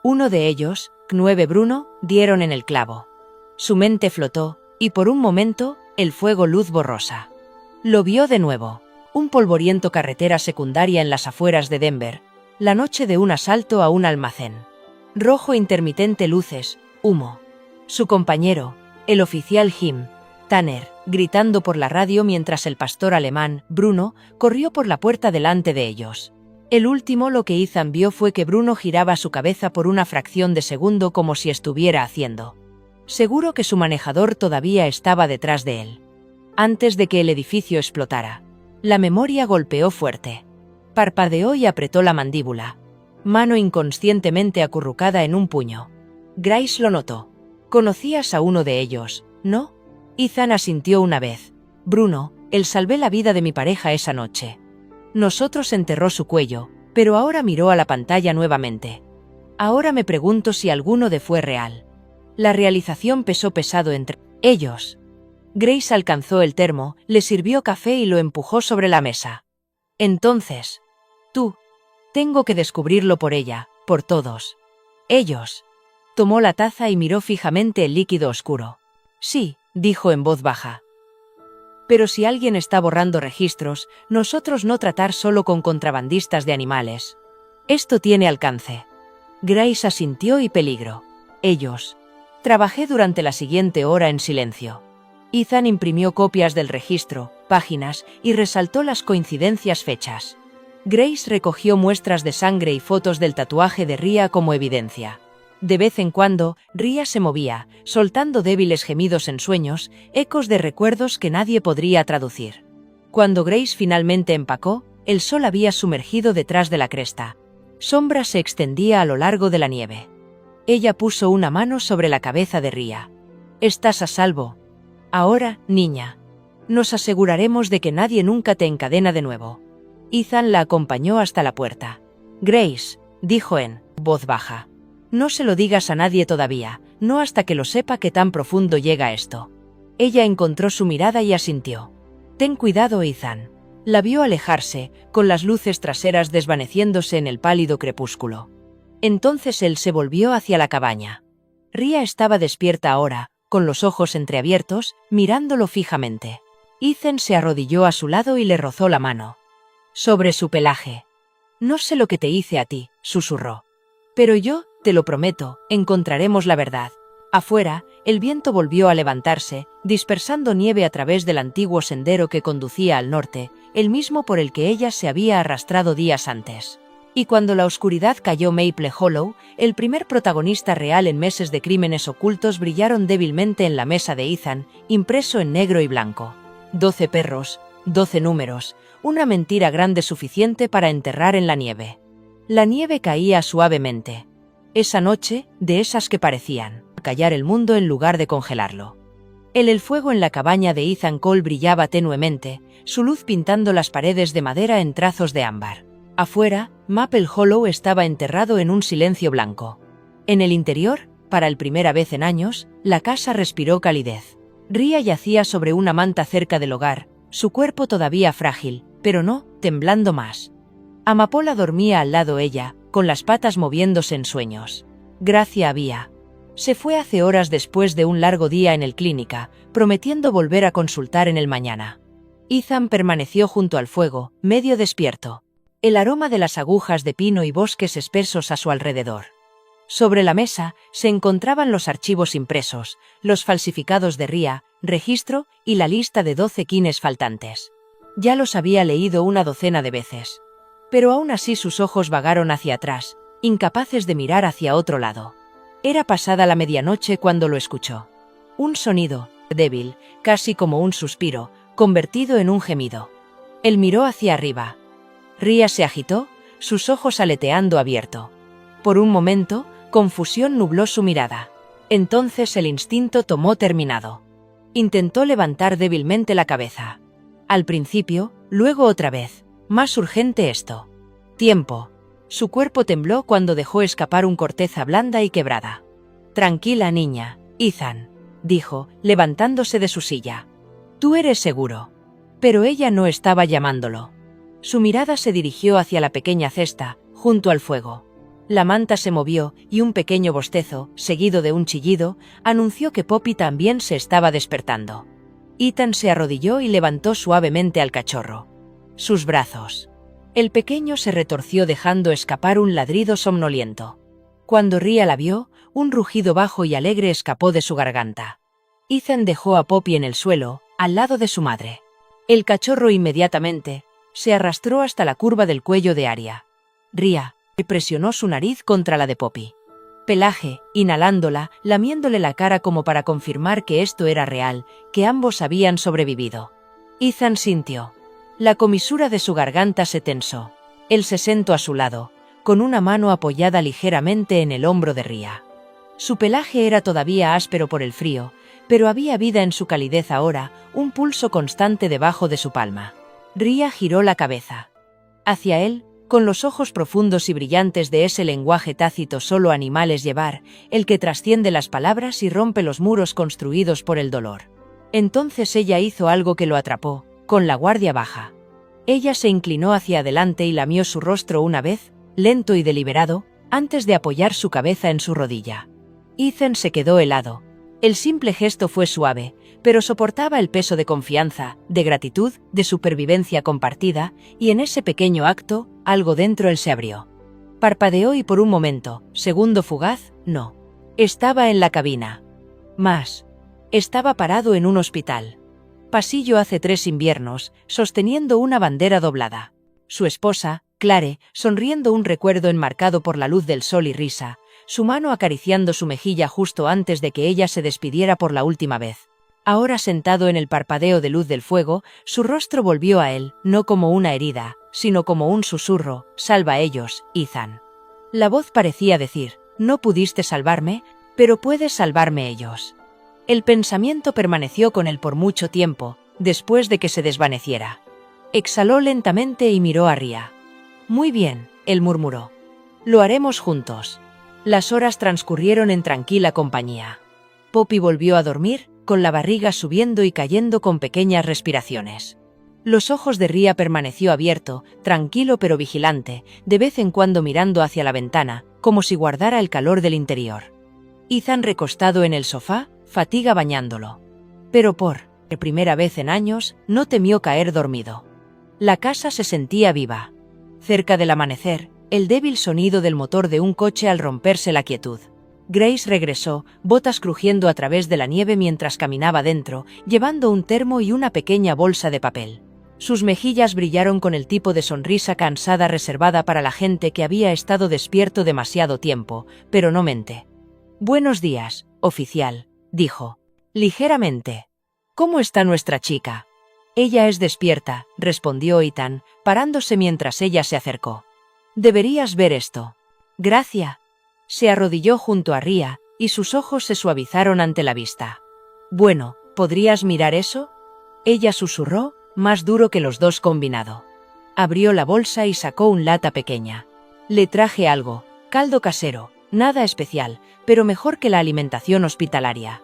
Uno de ellos, Knueve Bruno, dieron en el clavo. Su mente flotó, y por un momento, el fuego luz borrosa. Lo vio de nuevo. Un polvoriento carretera secundaria en las afueras de Denver. La noche de un asalto a un almacén. Rojo intermitente, luces, humo. Su compañero, el oficial Jim Tanner, gritando por la radio mientras el pastor alemán, Bruno, corrió por la puerta delante de ellos. El último lo que Ethan vio fue que Bruno giraba su cabeza por una fracción de segundo como si estuviera haciendo. Seguro que su manejador todavía estaba detrás de él. Antes de que el edificio explotara. La memoria golpeó fuerte. Parpadeó y apretó la mandíbula. Mano inconscientemente acurrucada en un puño. Grace lo notó. Conocías a uno de ellos, ¿no? Ethan asintió una vez. Bruno, él salvé la vida de mi pareja esa noche. Nosotros, enterró su cuello, pero ahora miró a la pantalla nuevamente. Ahora me pregunto si alguno de fue real. La realización pesó pesado entre ellos. Grace alcanzó el termo, le sirvió café y lo empujó sobre la mesa. Entonces, tú. Tengo que descubrirlo por ella, por todos. Ellos. Tomó la taza y miró fijamente el líquido oscuro. Sí, dijo en voz baja. Pero si alguien está borrando registros, nosotros no tratar solo con contrabandistas de animales. Esto tiene alcance. Grace asintió y peligro. Ellos. Trabajé durante la siguiente hora en silencio. Ethan imprimió copias del registro, páginas, y resaltó las coincidencias, fechas. Grace recogió muestras de sangre y fotos del tatuaje de Rhea como evidencia. De vez en cuando, Rhea se movía, soltando débiles gemidos en sueños, ecos de recuerdos que nadie podría traducir. Cuando Grace finalmente empacó, el sol había sumergido detrás de la cresta. Sombra se extendía a lo largo de la nieve. Ella puso una mano sobre la cabeza de Rhea. «Estás a salvo. Ahora, niña. Nos aseguraremos de que nadie nunca te encadena de nuevo». Ethan la acompañó hasta la puerta. «Grace», dijo en voz baja. «No se lo digas a nadie todavía, no hasta que lo sepa qué tan profundo llega esto. Ella encontró su mirada y asintió. Ten cuidado, Ethan. La vio alejarse, con las luces traseras desvaneciéndose en el pálido crepúsculo. Entonces él se volvió hacia la cabaña. Rhea estaba despierta ahora, con los ojos entreabiertos, mirándolo fijamente. Ethan se arrodilló a su lado y le rozó la mano. Sobre su pelaje. No sé lo que te hice a ti, susurró. Pero yo, te lo prometo, encontraremos la verdad. Afuera, el viento volvió a levantarse, dispersando nieve a través del antiguo sendero que conducía al norte, el mismo por el que ella se había arrastrado días antes. Y cuando la oscuridad cayó Maple Hollow, el primer protagonista real en meses de crímenes ocultos brillaron débilmente en la mesa de Ethan, impreso en negro y blanco. 12 perros, 12 números, una mentira grande suficiente para enterrar en la nieve. La nieve caía suavemente. Esa noche, de esas que parecían callar el mundo en lugar de congelarlo. El fuego en la cabaña de Ethan Cole brillaba tenuemente, su luz pintando las paredes de madera en trazos de ámbar. Afuera, Maple Hollow estaba enterrado en un silencio blanco. En el interior, para la primera vez en años, la casa respiró calidez. Rhea yacía sobre una manta cerca del hogar, su cuerpo todavía frágil, pero no, temblando más. Amapola dormía al lado ella, con las patas moviéndose en sueños. Gracia había. Se fue hace horas después de un largo día en el clínica, prometiendo volver a consultar en el mañana. Ethan permaneció junto al fuego, medio despierto. El aroma de las agujas de pino y bosques espesos a su alrededor. Sobre la mesa se encontraban los archivos impresos, los falsificados de Rhea, registro y la lista de 12 quines faltantes. Ya los había leído una docena de veces. Pero aún así sus ojos vagaron hacia atrás, incapaces de mirar hacia otro lado. Era pasada la medianoche cuando lo escuchó. Un sonido, débil, casi como un suspiro, convertido en un gemido. Él miró hacia arriba. Rhea se agitó, sus ojos aleteando abierto. Por un momento, confusión nubló su mirada. Entonces el instinto tomó terminado. Intentó levantar débilmente la cabeza. Al principio, luego otra vez. Más urgente esto. Tiempo. Su cuerpo tembló cuando dejó escapar una corteza blanda y quebrada. Tranquila, niña, Ethan, dijo, levantándose de su silla. Tú eres seguro. Pero ella no estaba llamándolo. Su mirada se dirigió hacia la pequeña cesta, junto al fuego. La manta se movió y un pequeño bostezo, seguido de un chillido, anunció que Poppy también se estaba despertando. Ethan se arrodilló y levantó suavemente al cachorro. Sus brazos. El pequeño se retorció dejando escapar un ladrido somnoliento. Cuando Rhea la vio, un rugido bajo y alegre escapó de su garganta. Ethan dejó a Poppy en el suelo, al lado de su madre. El cachorro inmediatamente se arrastró hasta la curva del cuello de Arya. Rhea presionó su nariz contra la de Poppy. Pelaje, inhalándola, lamiéndole la cara como para confirmar que esto era real, que ambos habían sobrevivido. Ethan sintió. La comisura de su garganta se tensó. Él se sentó a su lado, con una mano apoyada ligeramente en el hombro de Rhea. Su pelaje era todavía áspero por el frío, pero había vida en su calidez ahora, un pulso constante debajo de su palma. Rhea giró la cabeza. Hacia él, con los ojos profundos y brillantes de ese lenguaje tácito solo animales llevar, el que trasciende las palabras y rompe los muros construidos por el dolor. Entonces ella hizo algo que lo atrapó, con la guardia baja. Ella se inclinó hacia adelante y lamió su rostro una vez, lento y deliberado, antes de apoyar su cabeza en su rodilla. Ethan se quedó helado. El simple gesto fue suave, pero soportaba el peso de confianza, de gratitud, de supervivencia compartida, y en ese pequeño acto, algo dentro él se abrió. Parpadeó y por un momento, segundo fugaz, no. Estaba en la cabina. Más. Estaba parado en un hospital. Pasillo hace 3 inviernos, sosteniendo una bandera doblada. Su esposa, Clare, sonriendo un recuerdo enmarcado por la luz del sol y risa, su mano acariciando su mejilla justo antes de que ella se despidiera por la última vez. Ahora sentado en el parpadeo de luz del fuego, su rostro volvió a él, no como una herida, sino como un susurro, «Salva a ellos, Ethan». La voz parecía decir, «No pudiste salvarme, pero puedes salvarme ellos». El pensamiento permaneció con él por mucho tiempo, después de que se desvaneciera. Exhaló lentamente y miró a Rhea. «Muy bien», él murmuró. «Lo haremos juntos». Las horas transcurrieron en tranquila compañía. Poppy volvió a dormir, con la barriga subiendo y cayendo con pequeñas respiraciones. Los ojos de Rhea permaneció abierto, tranquilo pero vigilante, de vez en cuando mirando hacia la ventana, como si guardara el calor del interior. Ethan recostado en el sofá, fatiga bañándolo. Pero por primera vez en años, no temió caer dormido. La casa se sentía viva. Cerca del amanecer, el débil sonido del motor de un coche al romperse la quietud. Grace regresó, botas crujiendo a través de la nieve mientras caminaba dentro, llevando un termo y una pequeña bolsa de papel. Sus mejillas brillaron con el tipo de sonrisa cansada reservada para la gente que había estado despierto demasiado tiempo, pero no mente. «Buenos días, oficial», dijo. Ligeramente. «¿Cómo está nuestra chica?» «Ella es despierta», respondió Ethan, parándose mientras ella se acercó. «Deberías ver esto». «Gracias». Se arrodilló junto a Rhea, y sus ojos se suavizaron ante la vista. «Bueno, ¿podrías mirar eso?». Ella susurró, más duro que los dos combinado. Abrió la bolsa y sacó un lata pequeña. «Le traje algo, caldo casero, nada especial, pero mejor que la alimentación hospitalaria».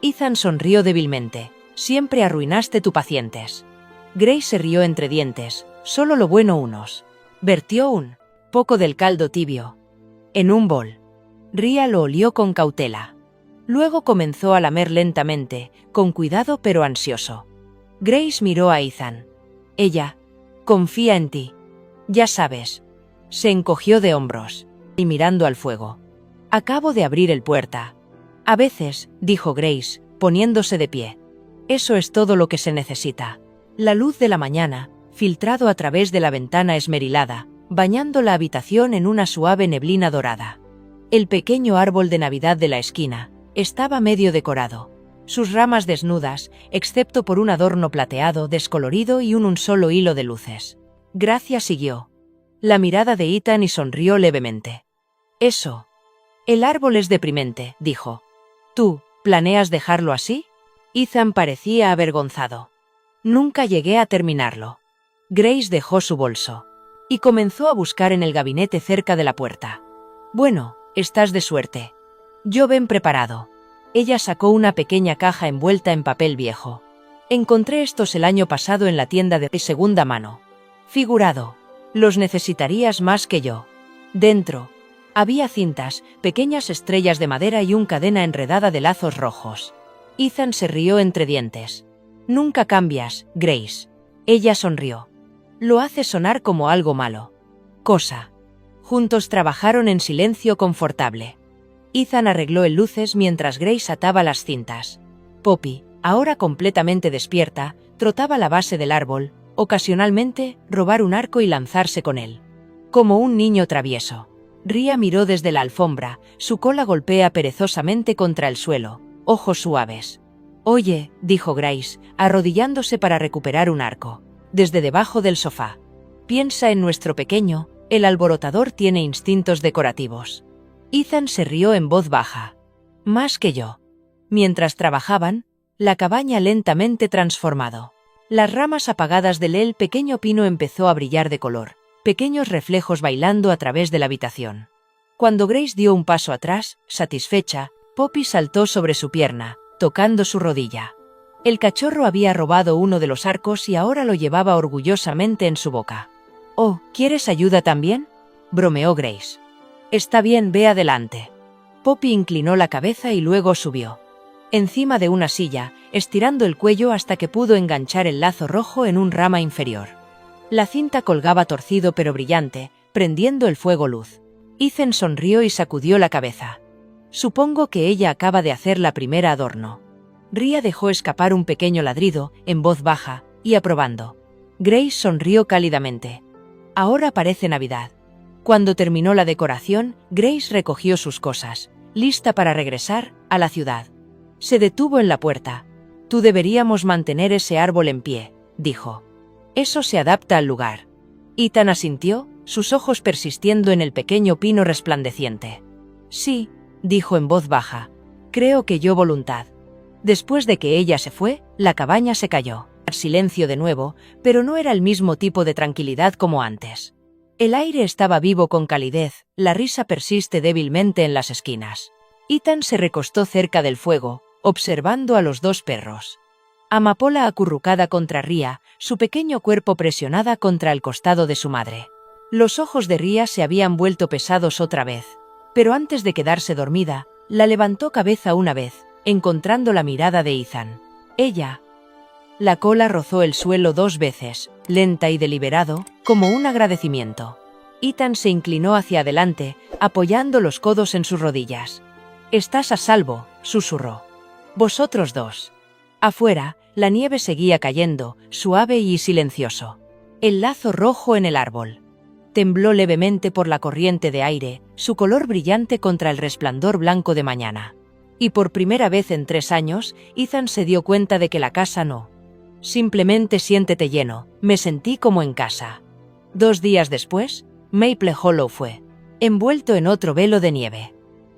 Ethan sonrió débilmente. «Siempre arruinaste tu pacientes». Grace se rió entre dientes. «Solo lo bueno unos». Vertió un poco del caldo tibio en un bol. Rhea lo olió con cautela. Luego comenzó a lamer lentamente, con cuidado pero ansioso. Grace miró a Ethan. «Ella confía en ti. Ya sabes». Se encogió de hombros, y mirando al fuego. «Acabo de abrir el puerta». «A veces», dijo Grace, poniéndose de pie. «Eso es todo lo que se necesita». La luz de la mañana, filtrado a través de la ventana esmerilada, bañando la habitación en una suave neblina dorada. El pequeño árbol de Navidad de la esquina estaba medio decorado. Sus ramas desnudas, excepto por un adorno plateado, descolorido y un solo hilo de luces. Gracia siguió la mirada de Ethan y sonrió levemente. «Eso. El árbol es deprimente», dijo. «¿Tú planeas dejarlo así?» Ethan parecía avergonzado. «Nunca llegué a terminarlo». Grace dejó su bolso y comenzó a buscar en el gabinete cerca de la puerta. «Bueno, estás de suerte. Yo ven preparado». Ella sacó una pequeña caja envuelta en papel viejo. «Encontré estos el año pasado en la tienda de segunda mano. Figurado. Los necesitarías más que yo». Dentro había cintas, pequeñas estrellas de madera y una cadena enredada de lazos rojos. Ethan se rió entre dientes. «Nunca cambias, Grace». Ella sonrió. «Lo hace sonar como algo malo». «Cosa». Juntos trabajaron en silencio confortable. Ethan arregló el luces mientras Grace ataba las cintas. Poppy, ahora completamente despierta, trotaba a la base del árbol, ocasionalmente, robar un arco y lanzarse con él. Como un niño travieso. Rhea miró desde la alfombra, su cola golpea perezosamente contra el suelo, ojos suaves. «Oye», dijo Grace, arrodillándose para recuperar un arco, desde debajo del sofá. «Piensa en nuestro pequeño, el alborotador tiene instintos decorativos». Ethan se rió en voz baja. «Más que yo». Mientras trabajaban, la cabaña lentamente transformado. Las ramas apagadas del pequeño pino empezó a brillar de color, pequeños reflejos bailando a través de la habitación. Cuando Grace dio un paso atrás, satisfecha, Poppy saltó sobre su pierna, tocando su rodilla. El cachorro había robado uno de los arcos y ahora lo llevaba orgullosamente en su boca. «Oh, ¿quieres ayuda también?», bromeó Grace. «Está bien, ve adelante». Poppy inclinó la cabeza y luego subió. Encima de una silla, estirando el cuello hasta que pudo enganchar el lazo rojo en un rama inferior. La cinta colgaba torcido pero brillante, prendiendo el fuego luz. Ethan sonrió y sacudió la cabeza. «Supongo que ella acaba de hacer la primera adorno». Rhea dejó escapar un pequeño ladrido, en voz baja, y aprobando. Grace sonrió cálidamente. «Ahora parece Navidad». Cuando terminó la decoración, Grace recogió sus cosas, lista para regresar a la ciudad. Se detuvo en la puerta. «Tú deberíamos mantener ese árbol en pie», dijo. «Eso se adapta al lugar». Ethan asintió, sus ojos persistiendo en el pequeño pino resplandeciente. «Sí», dijo en voz baja. «Creo que yo voluntad». Después de que ella se fue, la cabaña se cayó. Silencio de nuevo, pero no era el mismo tipo de tranquilidad como antes. El aire estaba vivo con calidez, la risa persiste débilmente en las esquinas. Ethan se recostó cerca del fuego, observando a los dos perros. Amapola acurrucada contra Ria, su pequeño cuerpo presionada contra el costado de su madre. Los ojos de Ria se habían vuelto pesados otra vez, pero antes de quedarse dormida, la levantó cabeza una vez, encontrando la mirada de Ethan. Ella. La cola rozó el suelo 2 veces, lenta y deliberado, como un agradecimiento. Ethan se inclinó hacia adelante, apoyando los codos en sus rodillas. «Estás a salvo», susurró. «Vosotros dos». Afuera, la nieve seguía cayendo, suave y silencioso. El lazo rojo en el árbol. Tembló levemente por la corriente de aire, su color brillante contra el resplandor blanco de mañana. Y por primera vez en 3 años, Ethan se dio cuenta de que la casa no. Simplemente siéntete lleno, me sentí como en casa. 2 días después, Maple Hollow fue envuelto en otro velo de nieve.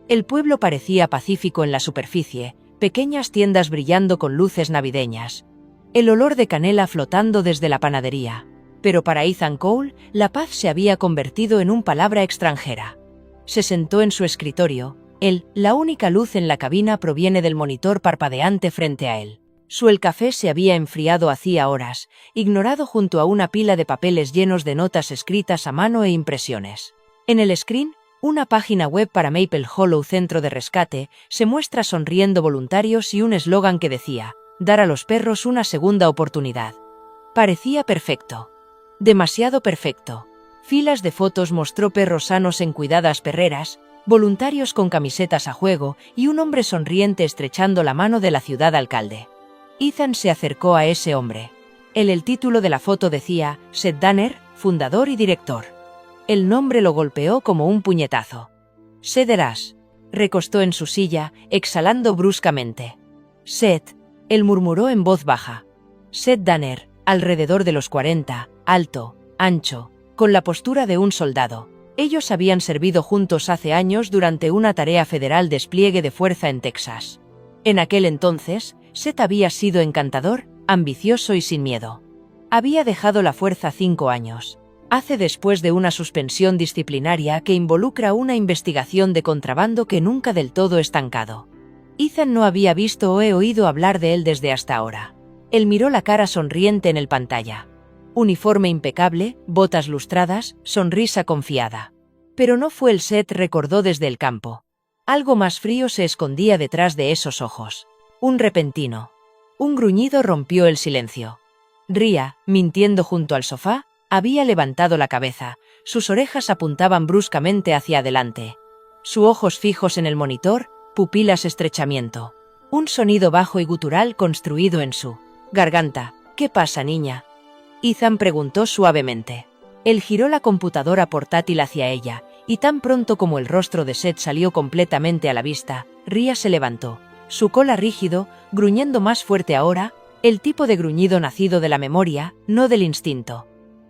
El pueblo parecía pacífico en la superficie, pequeñas tiendas brillando con luces navideñas. El olor de canela flotando desde la panadería. Pero para Ethan Cole, la paz se había convertido en una palabra extranjera. Se sentó en su escritorio. La única luz en la cabina proviene del monitor parpadeante frente a él. El café se había enfriado hacía horas, ignorado junto a una pila de papeles llenos de notas escritas a mano e impresiones. En el screen, una página web para Maple Hollow Centro de Rescate, se muestra sonriendo voluntarios y un eslogan que decía, dar a los perros una segunda oportunidad. Parecía perfecto. Demasiado perfecto. Filas de fotos mostró perros sanos en cuidadas perreras, voluntarios con camisetas a juego y un hombre sonriente estrechando la mano de la ciudad alcalde. Ethan se acercó a ese hombre. El título de la foto decía, Seth Danner, fundador y director. El nombre lo golpeó como un puñetazo. Sederás. Recostó en su silla, exhalando bruscamente. Seth, él murmuró en voz baja. Seth Danner, alrededor de los 40, alto, ancho, con la postura de un soldado. Ellos habían servido juntos hace años durante una tarea federal despliegue de fuerza en Texas. En aquel entonces, Seth había sido encantador, ambicioso y sin miedo. Había dejado la fuerza 5 años. Hace después de una suspensión disciplinaria que involucra una investigación de contrabando que nunca del todo estancado. Ethan no había visto o oído hablar de él desde hasta ahora. Él miró la cara sonriente en el pantalla. Uniforme impecable, botas lustradas, sonrisa confiada. Pero no fue el Seth recordó desde el campo. Algo más frío se escondía detrás de esos ojos. Un repentino. Un gruñido rompió el silencio. Ria, mintiendo junto al sofá, había levantado la cabeza, sus orejas apuntaban bruscamente hacia adelante. Sus ojos fijos en el monitor, pupilas estrechamiento. Un sonido bajo y gutural construido en su garganta. ¿Qué pasa, niña? Ethan preguntó suavemente. Él giró la computadora portátil hacia ella, y tan pronto como el rostro de Seth salió completamente a la vista, Ria se levantó. Su cola rígido, gruñendo más fuerte ahora, el tipo de gruñido nacido de la memoria, no del instinto.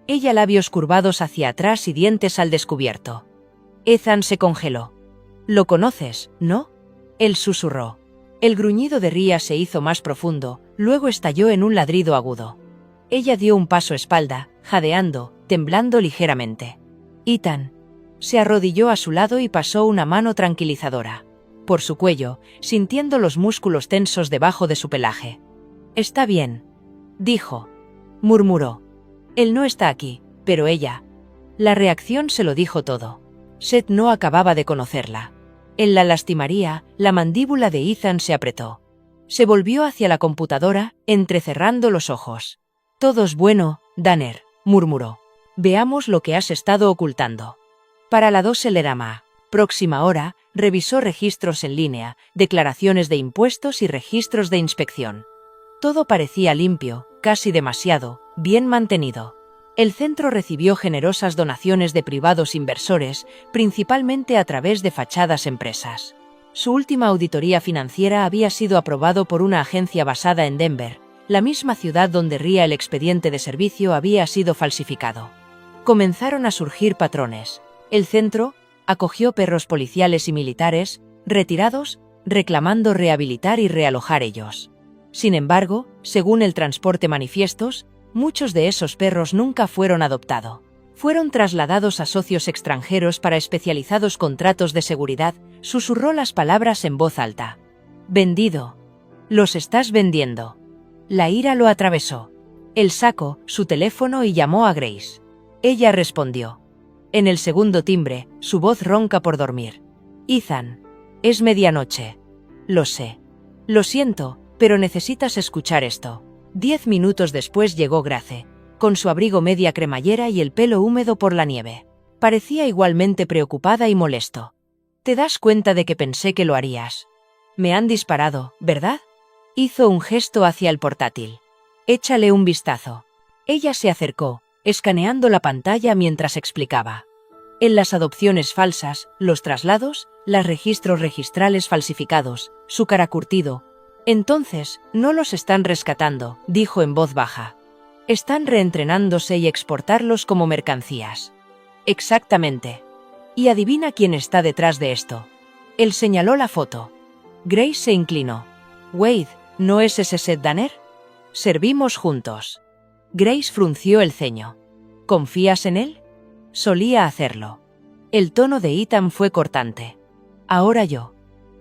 Ella labios curvados hacia atrás y dientes al descubierto. Ethan se congeló. «¿Lo conoces, no?» Él susurró. El gruñido de Ria se hizo más profundo, luego estalló en un ladrido agudo. Ella dio un paso espalda, jadeando, temblando ligeramente. Ethan. Se arrodilló a su lado y pasó una mano tranquilizadora por su cuello, sintiendo los músculos tensos debajo de su pelaje. «Está bien», dijo. Murmuró. «Él no está aquí, pero ella». La reacción se lo dijo todo. Seth no acababa de conocerla. Él la lastimaría, la mandíbula de Ethan se apretó. Se volvió hacia la computadora, entrecerrando los ojos. «Todo es bueno, Danner», murmuró. «Veamos lo que has estado ocultando». Para la Doselerama. Próxima hora, revisó registros en línea, declaraciones de impuestos y registros de inspección. Todo parecía limpio, casi demasiado, bien mantenido. El centro recibió generosas donaciones de privados inversores, principalmente a través de fachadas empresas. Su última auditoría financiera había sido aprobado por una agencia basada en Denver, la misma ciudad donde Ria el expediente de servicio había sido falsificado. Comenzaron a surgir patrones. El centro acogió perros policiales y militares, retirados, reclamando rehabilitar y realojar ellos. Sin embargo, según el transporte manifiestos, muchos de esos perros nunca fueron adoptados. Fueron trasladados a socios extranjeros para especializados contratos de seguridad, susurró las palabras en voz alta. Vendido. Los estás vendiendo. La ira lo atravesó. Él sacó su teléfono y llamó a Grace. Ella respondió. En el segundo timbre, su voz ronca por dormir. Ethan. Es medianoche. Lo sé. Lo siento, pero necesitas escuchar esto. 10 minutos después llegó Grace, con su abrigo media cremallera y el pelo húmedo por la nieve. Parecía igualmente preocupada y molesto. ¿Te das cuenta de que pensé que lo harías? Me han disparado, ¿verdad? Hizo un gesto hacia el portátil. Échale un vistazo. Ella se acercó, escaneando la pantalla mientras explicaba. En las adopciones falsas, los traslados, los registros registrales falsificados, su cara curtido. Entonces, no los están rescatando, dijo en voz baja. Están reentrenándose y exportarlos como mercancías. Exactamente. Y adivina quién está detrás de esto. Él señaló la foto. Grace se inclinó. Wade, ¿no es ese Seth Danner? Servimos juntos. Grace frunció el ceño. ¿Confías en él? Solía hacerlo. El tono de Ethan fue cortante. Ahora yo.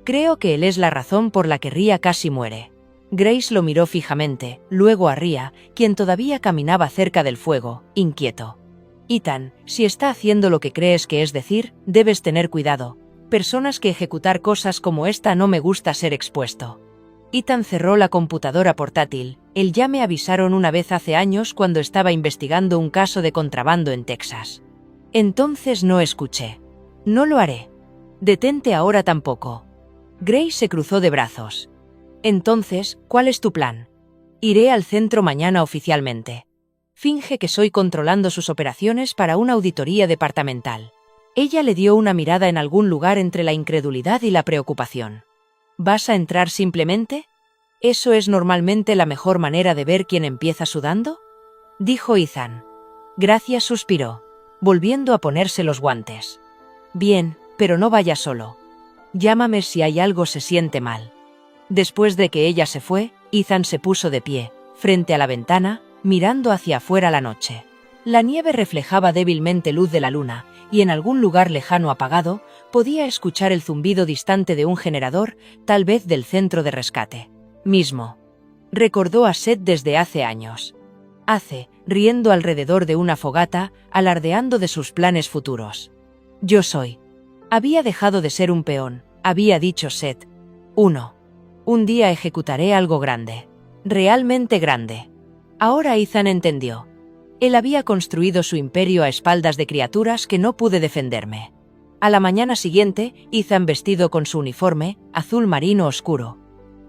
Creo que él es la razón por la que Ria casi muere. Grace lo miró fijamente, luego a Ria, quien todavía caminaba cerca del fuego, inquieto. Ethan, si está haciendo lo que crees que es decir, debes tener cuidado. Personas que ejecutar cosas como esta no me gusta ser expuesto. Ethan cerró la computadora portátil. Él ya me avisaron una vez hace años cuando estaba investigando un caso de contrabando en Texas. Entonces no escuché. No lo haré. Detente ahora tampoco. Grace se cruzó de brazos. Entonces, ¿cuál es tu plan? Iré al centro mañana oficialmente. Finge que soy controlando sus operaciones para una auditoría departamental. Ella le dio una mirada en algún lugar entre la incredulidad y la preocupación. ¿Vas a entrar simplemente? ¿Eso es normalmente la mejor manera de ver quién empieza sudando? Dijo Ethan. Gracias, suspiró, volviendo a ponerse los guantes. Bien, pero no vaya solo. Llámame si hay algo se siente mal. Después de que ella se fue, Ethan se puso de pie, frente a la ventana, mirando hacia afuera la noche. La nieve reflejaba débilmente luz de la luna, y en algún lugar lejano apagado, podía escuchar el zumbido distante de un generador, tal vez del centro de rescate. Mismo. Recordó a Seth desde hace años. Riendo alrededor de una fogata, alardeando de sus planes futuros. Yo soy. Había dejado de ser un peón, había dicho Seth. Un día ejecutaré algo grande. Realmente grande. Ahora Ethan entendió. Él había construido su imperio a espaldas de criaturas que no pude defenderme. A la mañana siguiente, Ethan vestido con su uniforme, azul marino oscuro.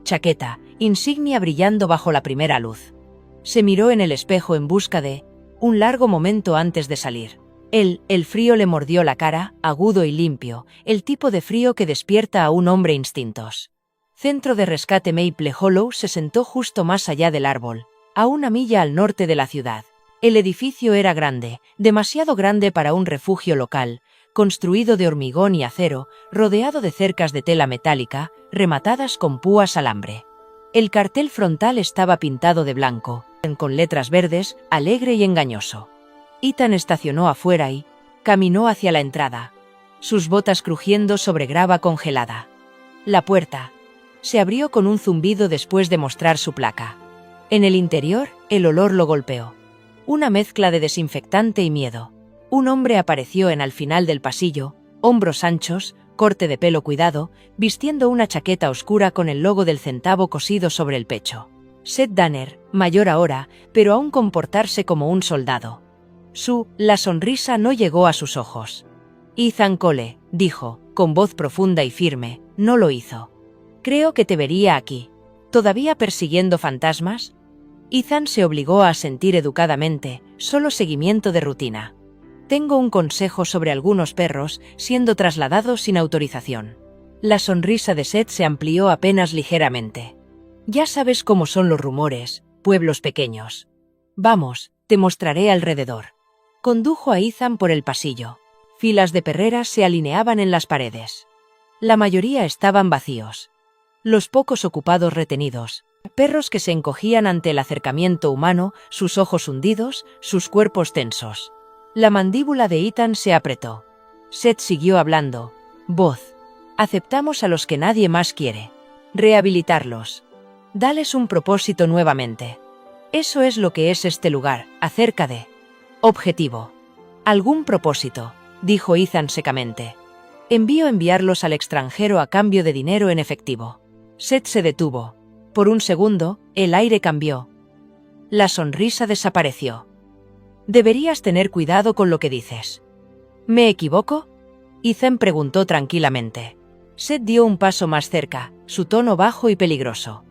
Chaqueta, insignia brillando bajo la primera luz. Se miró en el espejo en busca de un largo momento antes de salir. El frío le mordió la cara, agudo y limpio, el tipo de frío que despierta a un hombre instintos. Centro de rescate Maple Hollow se sentó justo más allá del árbol, a una milla al norte de la ciudad. El edificio era grande, demasiado grande para un refugio local, construido de hormigón y acero, rodeado de cercas de tela metálica, rematadas con púas alambre. El cartel frontal estaba pintado de blanco, con letras verdes, alegre y engañoso. Ethan estacionó afuera y caminó hacia la entrada, sus botas crujiendo sobre grava congelada. La puerta se abrió con un zumbido después de mostrar su placa. En el interior, el olor lo golpeó. Una mezcla de desinfectante y miedo. Un hombre apareció al final del pasillo, hombros anchos, corte de pelo cuidado, vistiendo una chaqueta oscura con el logo del centavo cosido sobre el pecho. Seth Danner, mayor ahora, pero aún comportarse como un soldado. La sonrisa no llegó a sus ojos. Ethan Cole, dijo, con voz profunda y firme, no lo hizo. Creo que te vería aquí. ¿Todavía persiguiendo fantasmas? Ethan se obligó a asentir educadamente, solo seguimiento de rutina. Tengo un consejo sobre algunos perros siendo trasladados sin autorización. La sonrisa de Seth se amplió apenas ligeramente. Ya sabes cómo son los rumores, pueblos pequeños. Vamos, te mostraré alrededor. Condujo a Ethan por el pasillo. Filas de perreras se alineaban en las paredes. La mayoría estaban vacíos. Los pocos ocupados retenidos. Perros que se encogían ante el acercamiento humano, sus ojos hundidos, sus cuerpos tensos. La mandíbula de Ethan se apretó. Seth siguió hablando. Voz. Aceptamos a los que nadie más quiere. Rehabilitarlos. Dales un propósito nuevamente. Eso es lo que es este lugar, acerca de... Objetivo. Algún propósito, dijo Ethan secamente. Enviarlos al extranjero a cambio de dinero en efectivo. Seth se detuvo. Por un segundo, el aire cambió. La sonrisa desapareció. Deberías tener cuidado con lo que dices. ¿Me equivoco? Ethan preguntó tranquilamente. Seth dio un paso más cerca, su tono bajo y peligroso.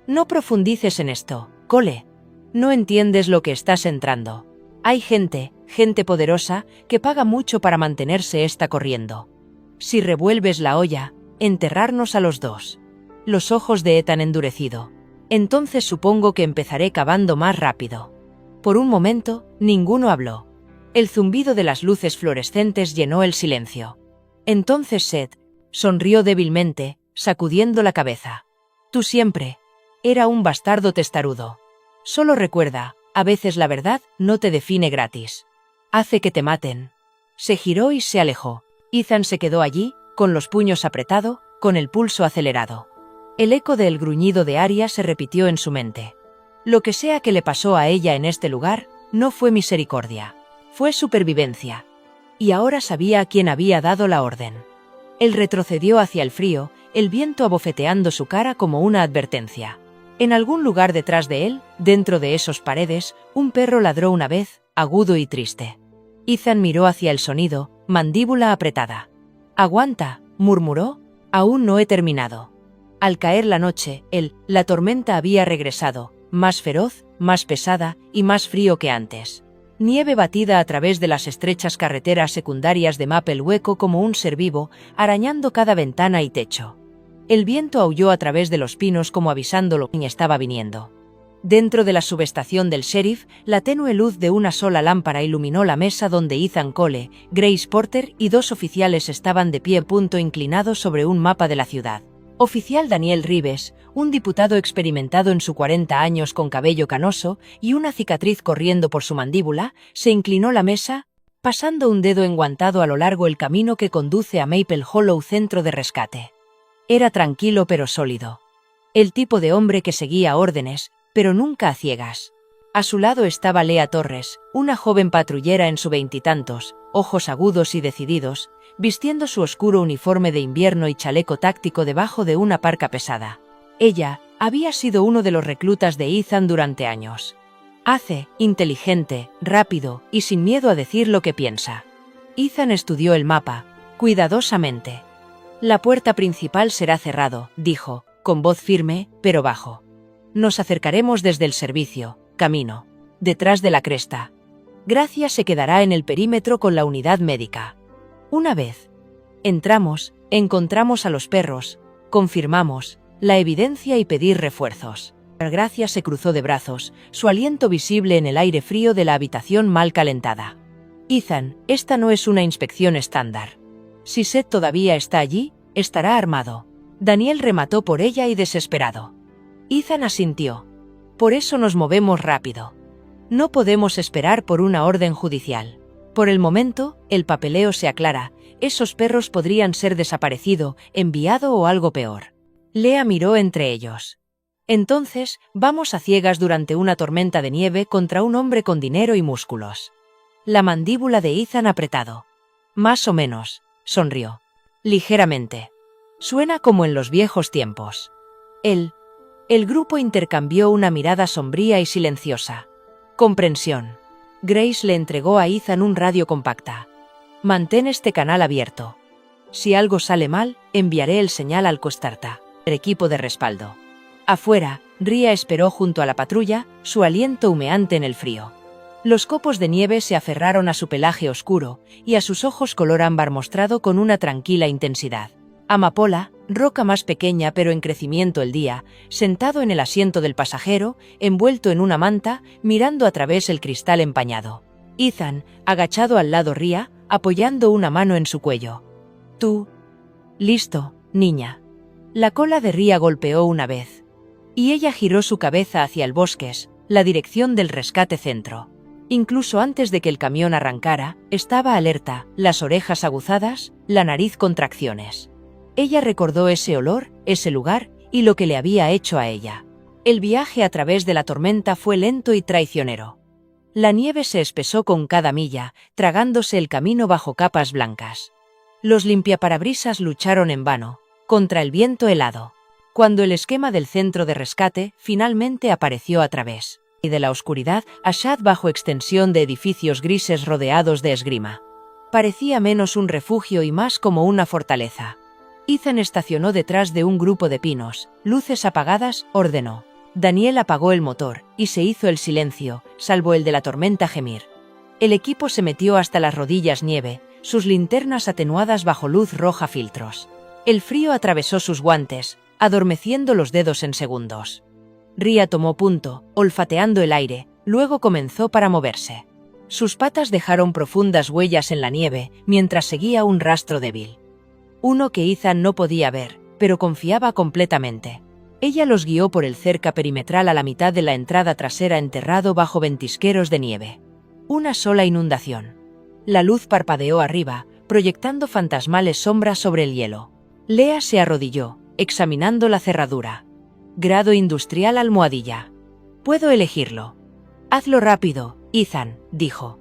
No profundices en esto, Cole. No entiendes lo que estás entrando. Hay gente poderosa, que paga mucho para mantenerse corriendo. Si revuelves la olla, enterrarnos a los dos. Los ojos de Ethan endurecido. Entonces supongo que empezaré cavando más rápido. Por un momento, ninguno habló. El zumbido de las luces fluorescentes llenó el silencio. Entonces Seth sonrió débilmente, sacudiendo la cabeza. Tú siempre. Era un bastardo testarudo. Solo recuerda, a veces la verdad no te define gratis. Hace que te maten. Se giró y se alejó. Ethan se quedó allí, con los puños apretados, con el pulso acelerado. El eco del gruñido de Arya se repitió en su mente. Lo que sea que le pasó a ella en este lugar, no fue misericordia. Fue supervivencia. Y ahora sabía a quién había dado la orden. Él retrocedió hacia el frío, el viento abofeteando su cara como una advertencia. En algún lugar detrás de él, dentro de esos paredes, un perro ladró una vez, agudo y triste. Ethan miró hacia el sonido, mandíbula apretada. «Aguanta», murmuró, «aún no he terminado». Al caer la noche, la tormenta había regresado, más feroz, más pesada y más frío que antes. Nieve batida a través de las estrechas carreteras secundarias de Maple hueco como un ser vivo, arañando cada ventana y techo. El viento aulló a través de los pinos como avisándolo que estaba viniendo. Dentro de la subestación del sheriff, la tenue luz de una sola lámpara iluminó la mesa donde Ethan Cole, Grace Porter y dos oficiales estaban de pie inclinados sobre un mapa de la ciudad. Oficial Daniel Rives, un diputado experimentado en sus 40 años con cabello canoso y una cicatriz corriendo por su mandíbula, se inclinó la mesa, pasando un dedo enguantado a lo largo el camino que conduce a Maple Hollow Centro de Rescate. Era tranquilo pero sólido. El tipo de hombre que seguía órdenes, pero nunca a ciegas. A su lado estaba Lea Torres, una joven patrullera en sus veintitantos, ojos agudos y decididos, vistiendo su oscuro uniforme de invierno y chaleco táctico debajo de una parca pesada. Ella había sido uno de los reclutas de Ethan durante años. Inteligente, rápido y sin miedo a decir lo que piensa. Ethan estudió el mapa, cuidadosamente. La puerta principal será cerrado, dijo, con voz firme, pero bajo. Nos acercaremos desde el servicio, camino, detrás de la cresta. Gracia se quedará en el perímetro con la unidad médica. Una vez entramos, encontramos a los perros, confirmamos la evidencia y pedir refuerzos. Gracia se cruzó de brazos, su aliento visible en el aire frío de la habitación mal calentada. Ethan, esta no es una inspección estándar. Si Seth todavía está allí, estará armado. Daniel remató por ella y desesperado. Ethan asintió. Por eso nos movemos rápido. No podemos esperar por una orden judicial. Por el momento, el papeleo se aclara, esos perros podrían ser desaparecido, enviado o algo peor. Lea miró entre ellos. Entonces, vamos a ciegas durante una tormenta de nieve contra un hombre con dinero y músculos. La mandíbula de Ethan apretado. Más o menos, sonrió. Ligeramente. Suena como en los viejos tiempos. El grupo intercambió una mirada sombría y silenciosa. Comprensión. Grace le entregó a Ethan un radio compacta. Mantén este canal abierto. Si algo sale mal, enviaré el señal al Costarta, el equipo de respaldo. Afuera, Ria esperó junto a la patrulla, su aliento humeante en el frío. Los copos de nieve se aferraron a su pelaje oscuro y a sus ojos color ámbar mostrado con una tranquila intensidad. Amapola, roca más pequeña pero en crecimiento el día, sentado en el asiento del pasajero, envuelto en una manta, mirando a través el cristal empañado. Ethan, agachado al lado Ria, apoyando una mano en su cuello. Tú. Listo, niña. La cola de Ria golpeó una vez. Y ella giró su cabeza hacia el bosques, la dirección del rescate centro. Incluso antes de que el camión arrancara, estaba alerta, las orejas aguzadas, la nariz con tracciones. Ella recordó ese olor, ese lugar, y lo que le había hecho a ella. El viaje a través de la tormenta fue lento y traicionero. La nieve se espesó con cada milla, tragándose el camino bajo capas blancas. Los limpiaparabrisas lucharon en vano, contra el viento helado. Cuando el esquema del centro de rescate finalmente apareció a través de la oscuridad, Ashad bajo extensión de edificios grises rodeados de esgrima. Parecía menos un refugio y más como una fortaleza. Ethan estacionó detrás de un grupo de pinos, luces apagadas, ordenó. Daniel apagó el motor, y se hizo el silencio, salvo el de la tormenta gemir. El equipo se metió hasta las rodillas nieve, sus linternas atenuadas bajo luz roja filtros. El frío atravesó sus guantes, adormeciendo los dedos en segundos. Ria tomó punto, olfateando el aire, luego comenzó para moverse. Sus patas dejaron profundas huellas en la nieve, mientras seguía un rastro débil. Uno que Ethan no podía ver, pero confiaba completamente. Ella los guió por el cerca perimetral a la mitad de la entrada trasera enterrado bajo ventisqueros de nieve. Una sola inundación. La luz parpadeó arriba, proyectando fantasmales sombras sobre el hielo. Lea se arrodilló, examinando la cerradura. Grado industrial almohadilla. Puedo elegirlo. Hazlo rápido, Ethan, dijo.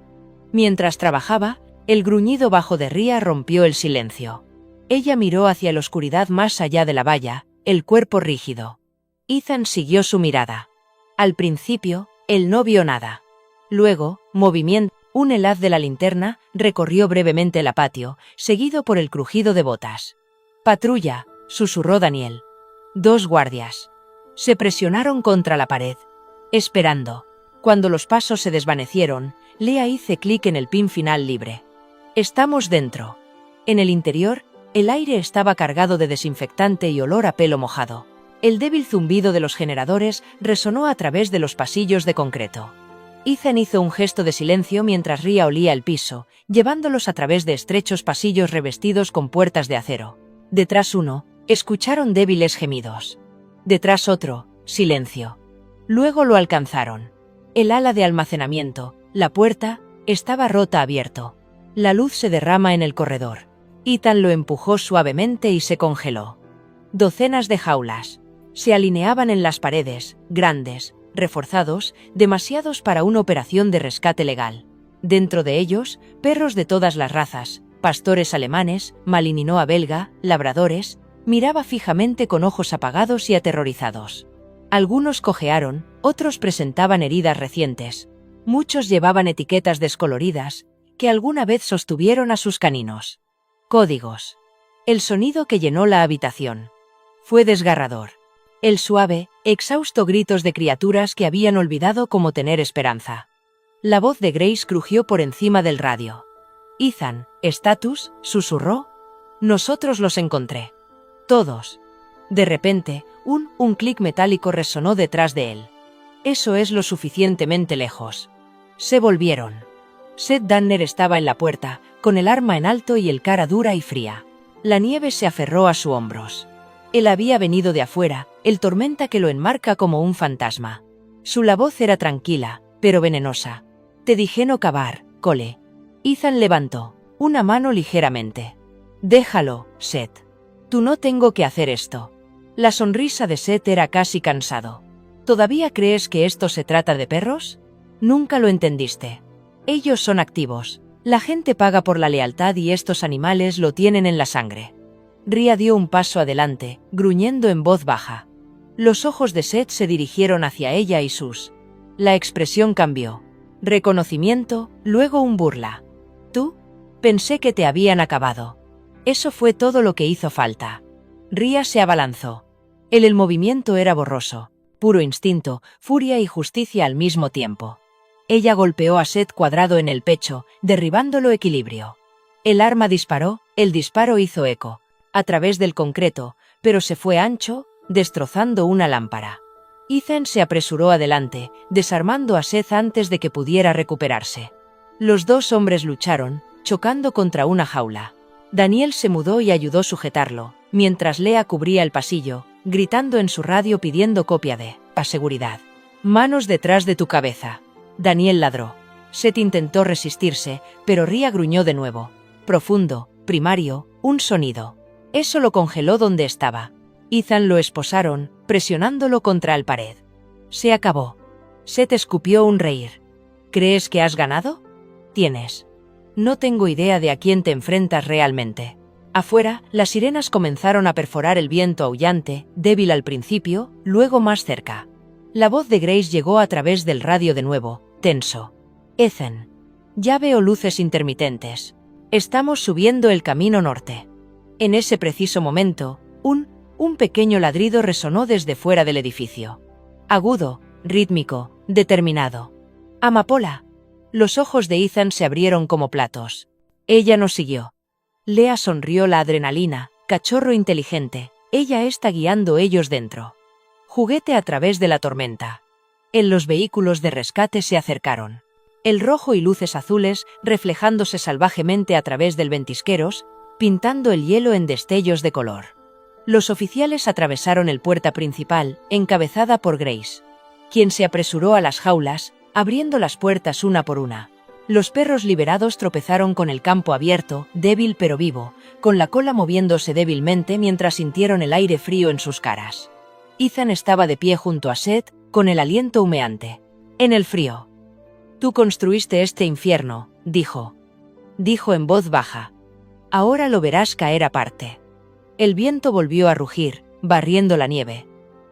Mientras trabajaba, el gruñido bajo de Ria rompió el silencio. Ella miró hacia la oscuridad más allá de la valla, el cuerpo rígido. Ethan siguió su mirada. Al principio, él no vio nada. Luego, movimiento. Un helaz de la linterna recorrió brevemente el patio, seguido por el crujido de botas. «Patrulla», susurró Daniel. 2 guardias. Se presionaron contra la pared, esperando. Cuando los pasos se desvanecieron, Lea hizo clic en el pin final libre. «Estamos dentro». En el interior, el aire estaba cargado de desinfectante y olor a pelo mojado. El débil zumbido de los generadores resonó a través de los pasillos de concreto. Ethan hizo un gesto de silencio mientras Ria olía el piso, llevándolos a través de estrechos pasillos revestidos con puertas de acero. Detrás uno, escucharon débiles gemidos. Detrás otro, silencio. Luego lo alcanzaron. El ala de almacenamiento, la puerta, estaba rota abierto. La luz se derrama en el corredor. Ethan lo empujó suavemente y se congeló. Docenas de jaulas. Se alineaban en las paredes, grandes, reforzados, demasiados para una operación de rescate legal. Dentro de ellos, perros de todas las razas, pastores alemanes, malinois belga, labradores, miraba fijamente con ojos apagados y aterrorizados. Algunos cojearon, otros presentaban heridas recientes. Muchos llevaban etiquetas descoloridas, que alguna vez sostuvieron a sus caninos. Códigos. El sonido que llenó la habitación. Fue desgarrador. El suave, exhausto gritos de criaturas que habían olvidado cómo tener esperanza. La voz de Grace crujió por encima del radio. «Ethan, ¿estatus?», susurró. «Nosotros los encontré. Todos». De repente, un clic metálico resonó detrás de él. «Eso es lo suficientemente lejos». Se volvieron. Seth Danner estaba en la puerta, con el arma en alto y el cara dura y fría. La nieve se aferró a sus hombros. Él había venido de afuera, el tormenta que lo enmarca como un fantasma. Su voz era tranquila, pero venenosa. «Te dije no cavar, Cole». Ethan levantó una mano ligeramente. «Déjalo, Seth. Tú no tengo que hacer esto». La sonrisa de Seth era casi cansado. «¿Todavía crees que esto se trata de perros? Nunca lo entendiste. Ellos son activos. La gente paga por la lealtad y estos animales lo tienen en la sangre». Ria dio un paso adelante, gruñendo en voz baja. Los ojos de Seth se dirigieron hacia ella y sus. La expresión cambió. Reconocimiento, luego un burla. «¿Tú? Pensé que te habían acabado». Eso fue todo lo que hizo falta. Ria se abalanzó. El movimiento era borroso, puro instinto, furia y justicia al mismo tiempo. Ella golpeó a Seth cuadrado en el pecho, derribándolo equilibrio. El arma disparó, el disparo hizo eco, a través del concreto, pero se fue ancho, destrozando una lámpara. Ethan se apresuró adelante, desarmando a Seth antes de que pudiera recuperarse. Los 2 hombres lucharon, chocando contra una jaula. Daniel se mudó y ayudó a sujetarlo, mientras Lea cubría el pasillo, gritando en su radio pidiendo copia de «a seguridad». «Manos detrás de tu cabeza». Daniel ladró. Seth intentó resistirse, pero Rhea gruñó de nuevo. Profundo, primario, un sonido. Eso lo congeló donde estaba. Ethan lo esposaron, presionándolo contra la pared. Se acabó. Seth escupió un reír. ¿Crees que has ganado? Tienes. No tengo idea de a quién te enfrentas realmente. Afuera, las sirenas comenzaron a perforar el viento aullante, débil al principio, luego más cerca. La voz de Grace llegó a través del radio de nuevo, tenso. Ethan. Ya veo luces intermitentes. Estamos subiendo el camino norte. En ese preciso momento, un pequeño ladrido resonó desde fuera del edificio. Agudo, rítmico, determinado. Amapola. Los ojos de Ethan se abrieron como platos. Ella nos siguió. Leah sonrió. La adrenalina, cachorro inteligente, ella está guiando ellos dentro. Juguete a través de la tormenta. Los vehículos de rescate se acercaron. El rojo y luces azules reflejándose salvajemente a través del ventisqueros, pintando el hielo en destellos de color. Los oficiales atravesaron el puerta principal, encabezada por Grace, quien se apresuró a las jaulas, abriendo las puertas una por una. Los perros liberados tropezaron con el campo abierto, débil pero vivo, con la cola moviéndose débilmente mientras sintieron el aire frío en sus caras. Ethan estaba de pie junto a Seth, con el aliento humeante. En el frío. Tú construiste este infierno, dijo. Dijo en voz baja. Ahora lo verás caer aparte. El viento volvió a rugir, barriendo la nieve.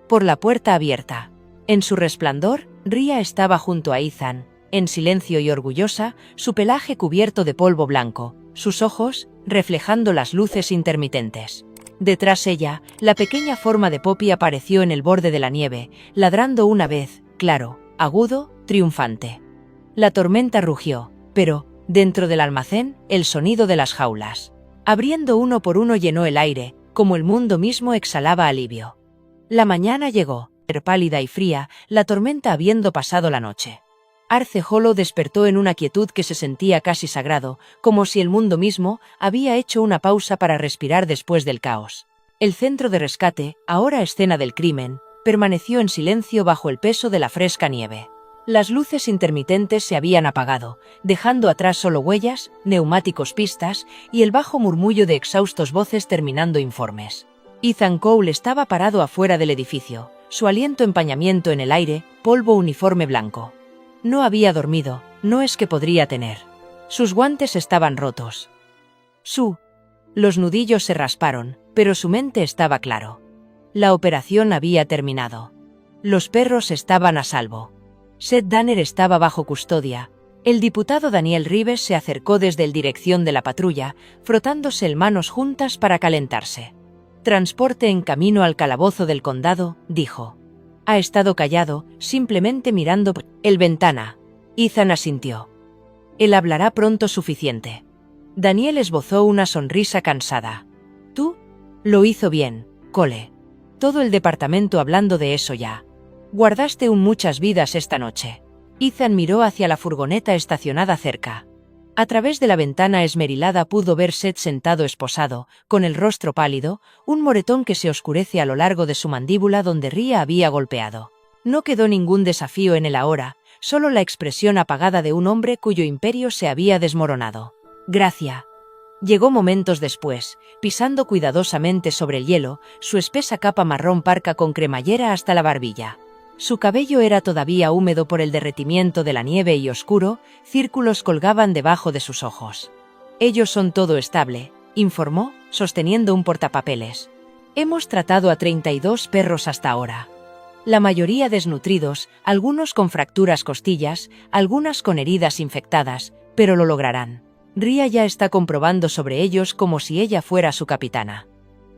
Por la puerta abierta. En su resplandor, Rhea estaba junto a Ethan, en silencio y orgullosa, su pelaje cubierto de polvo blanco, sus ojos, reflejando las luces intermitentes. Detrás ella, la pequeña forma de Poppy apareció en el borde de la nieve, ladrando una vez, claro, agudo, triunfante. La tormenta rugió, pero, dentro del almacén, el sonido de las jaulas. Abriendo uno por uno llenó el aire, como el mundo mismo exhalaba alivio. La mañana llegó, pálida y fría, la tormenta habiendo pasado la noche. Arce Hollow despertó en una quietud que se sentía casi sagrado, como si el mundo mismo había hecho una pausa para respirar después del caos. El centro de rescate, ahora escena del crimen, permaneció en silencio bajo el peso de la fresca nieve. Las luces intermitentes se habían apagado, dejando atrás solo huellas, neumáticos, pistas y el bajo murmullo de exhaustos voces terminando informes. Ethan Cole estaba parado afuera del edificio, su aliento empañamiento en el aire, polvo uniforme blanco. No había dormido, no es que podría tener. Sus guantes estaban rotos. Los nudillos se rasparon, pero su mente estaba claro. La operación había terminado. Los perros estaban a salvo. Seth Danner estaba bajo custodia. El diputado Daniel Rives se acercó desde el dirección de la patrulla, frotándose manos juntas para calentarse. Transporte en camino al calabozo del condado, dijo. Ha estado callado, simplemente mirando por el ventana. Ethan asintió. Él hablará pronto suficiente. Daniel esbozó una sonrisa cansada. ¿Tú? Lo hizo bien, Cole. Todo el departamento hablando de eso ya. Guardaste muchas vidas esta noche. Ethan miró hacia la furgoneta estacionada cerca. A través de la ventana esmerilada pudo ver Seth sentado esposado, con el rostro pálido, un moretón que se oscurece a lo largo de su mandíbula donde Rhea había golpeado. No quedó ningún desafío en él ahora, solo la expresión apagada de un hombre cuyo imperio se había desmoronado. Gracia. Llegó momentos después, pisando cuidadosamente sobre el hielo, su espesa capa marrón parca con cremallera hasta la barbilla. Su cabello era todavía húmedo por el derretimiento de la nieve y oscuro, círculos colgaban debajo de sus ojos. Ellos son todo estable, informó, sosteniendo un portapapeles. Hemos tratado a 32 perros hasta ahora. La mayoría desnutridos, algunos con fracturas costillas, algunas con heridas infectadas, pero lo lograrán. Rhea ya está comprobando sobre ellos como si ella fuera su capitana.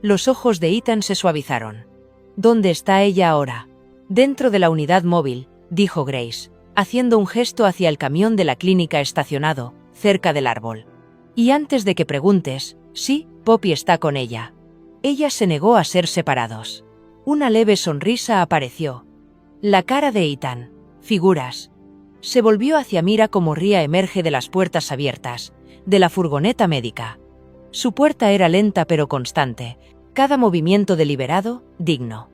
Los ojos de Ethan se suavizaron. ¿Dónde está ella ahora? Dentro de la unidad móvil, dijo Grace, haciendo un gesto hacia el camión de la clínica estacionado, cerca del árbol. Y antes de que preguntes, sí, Poppy está con ella. Ella se negó a ser separados. Una leve sonrisa apareció. La cara de Ethan. Figuras. Se volvió hacia Mira como Rhea emerge de las puertas abiertas, de la furgoneta médica. Su puerta era lenta pero constante, cada movimiento deliberado, digno.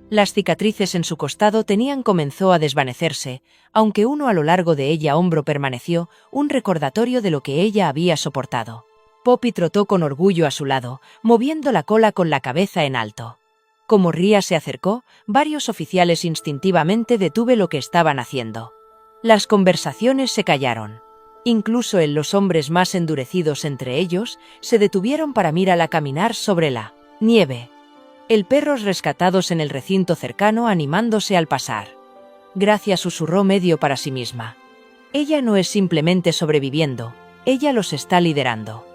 Las cicatrices en su costado comenzó a desvanecerse, aunque uno a lo largo de ella hombro permaneció, un recordatorio de lo que ella había soportado. Poppy trotó con orgullo a su lado, moviendo la cola con la cabeza en alto. Como Ria se acercó, varios oficiales instintivamente detuve lo que estaban haciendo. Las conversaciones se callaron. Incluso los hombres más endurecidos entre ellos se detuvieron para mirarla caminar sobre la nieve. El perros rescatados en el recinto cercano animándose al pasar. Gracias, susurró medio para sí misma. Ella no es simplemente sobreviviendo, ella los está liderando.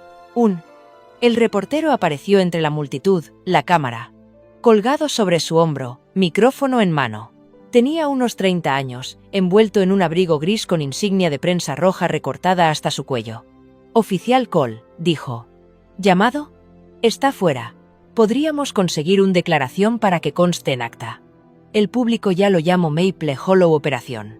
El reportero apareció entre la multitud, la cámara. Colgado sobre su hombro, micrófono en mano. Tenía unos 30 años, envuelto en un abrigo gris con insignia de prensa roja recortada hasta su cuello. Oficial Cole, dijo. ¿Llamado? Está fuera. Podríamos conseguir una declaración para que conste en acta. El público ya lo llamó Maple Hollow Operación.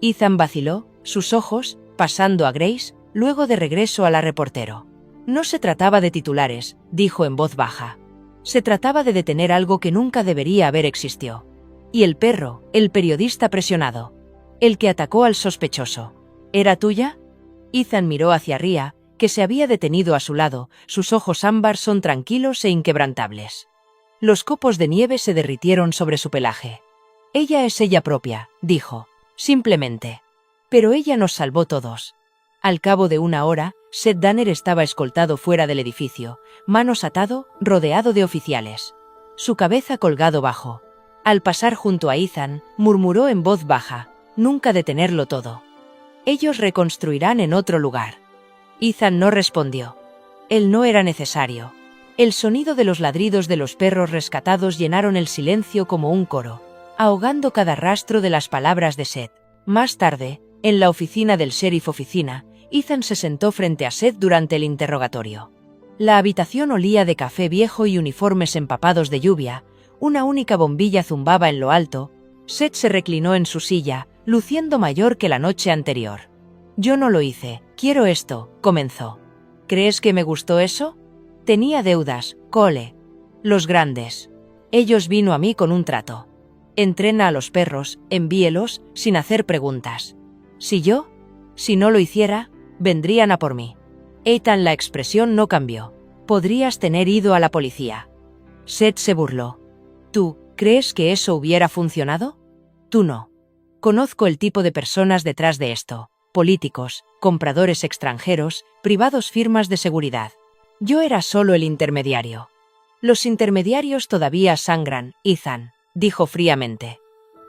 Ethan vaciló, sus ojos, pasando a Grace, luego de regreso a la reportero. No se trataba de titulares, dijo en voz baja. Se trataba de detener algo que nunca debería haber existido. Y el perro, el periodista presionado. El que atacó al sospechoso. ¿Era tuya? Ethan miró hacia Ria, que se había detenido a su lado, sus ojos ámbar son tranquilos e inquebrantables. Los copos de nieve se derritieron sobre su pelaje. Ella es ella propia, dijo, simplemente. Pero ella nos salvó todos. Al cabo de una hora, Seth Danner estaba escoltado fuera del edificio, manos atado, rodeado de oficiales. Su cabeza colgado bajo. Al pasar junto a Ethan, murmuró en voz baja, nunca detenerlo todo. Ellos reconstruirán en otro lugar. Ethan no respondió. Él no era necesario. El sonido de los ladridos de los perros rescatados llenaron el silencio como un coro, ahogando cada rastro de las palabras de Seth. Más tarde, en la oficina del sheriff Ethan se sentó frente a Seth durante el interrogatorio. La habitación olía de café viejo y uniformes empapados de lluvia, una única bombilla zumbaba en lo alto. Seth se reclinó en su silla, luciendo mayor que la noche anterior. Yo no lo hice, quiero esto, comenzó. ¿Crees que me gustó eso? Tenía deudas, Cole. Los grandes. Ellos vino a mí con un trato. Entrena a los perros, envíelos, sin hacer preguntas. Si no lo hiciera, vendrían a por mí. Ethan, la expresión no cambió. Podrías tener ido a la policía. Seth se burló. ¿Tú crees que eso hubiera funcionado? Tú no. Conozco el tipo de personas detrás de esto. Políticos, compradores extranjeros, privados, firmas de seguridad. Yo era solo el intermediario. Los intermediarios todavía sangran, Ethan, dijo fríamente.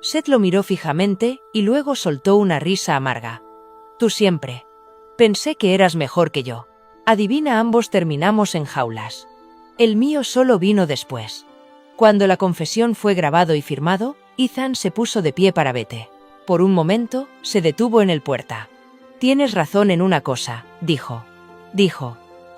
Seth lo miró fijamente y luego soltó una risa amarga. Tú siempre. Pensé que eras mejor que yo. Adivina, ambos terminamos en jaulas. El mío solo vino después. Cuando la confesión fue grabado y firmado, Ethan se puso de pie para vete. Por un momento, se detuvo en el puerta. Tienes razón en una cosa, dijo.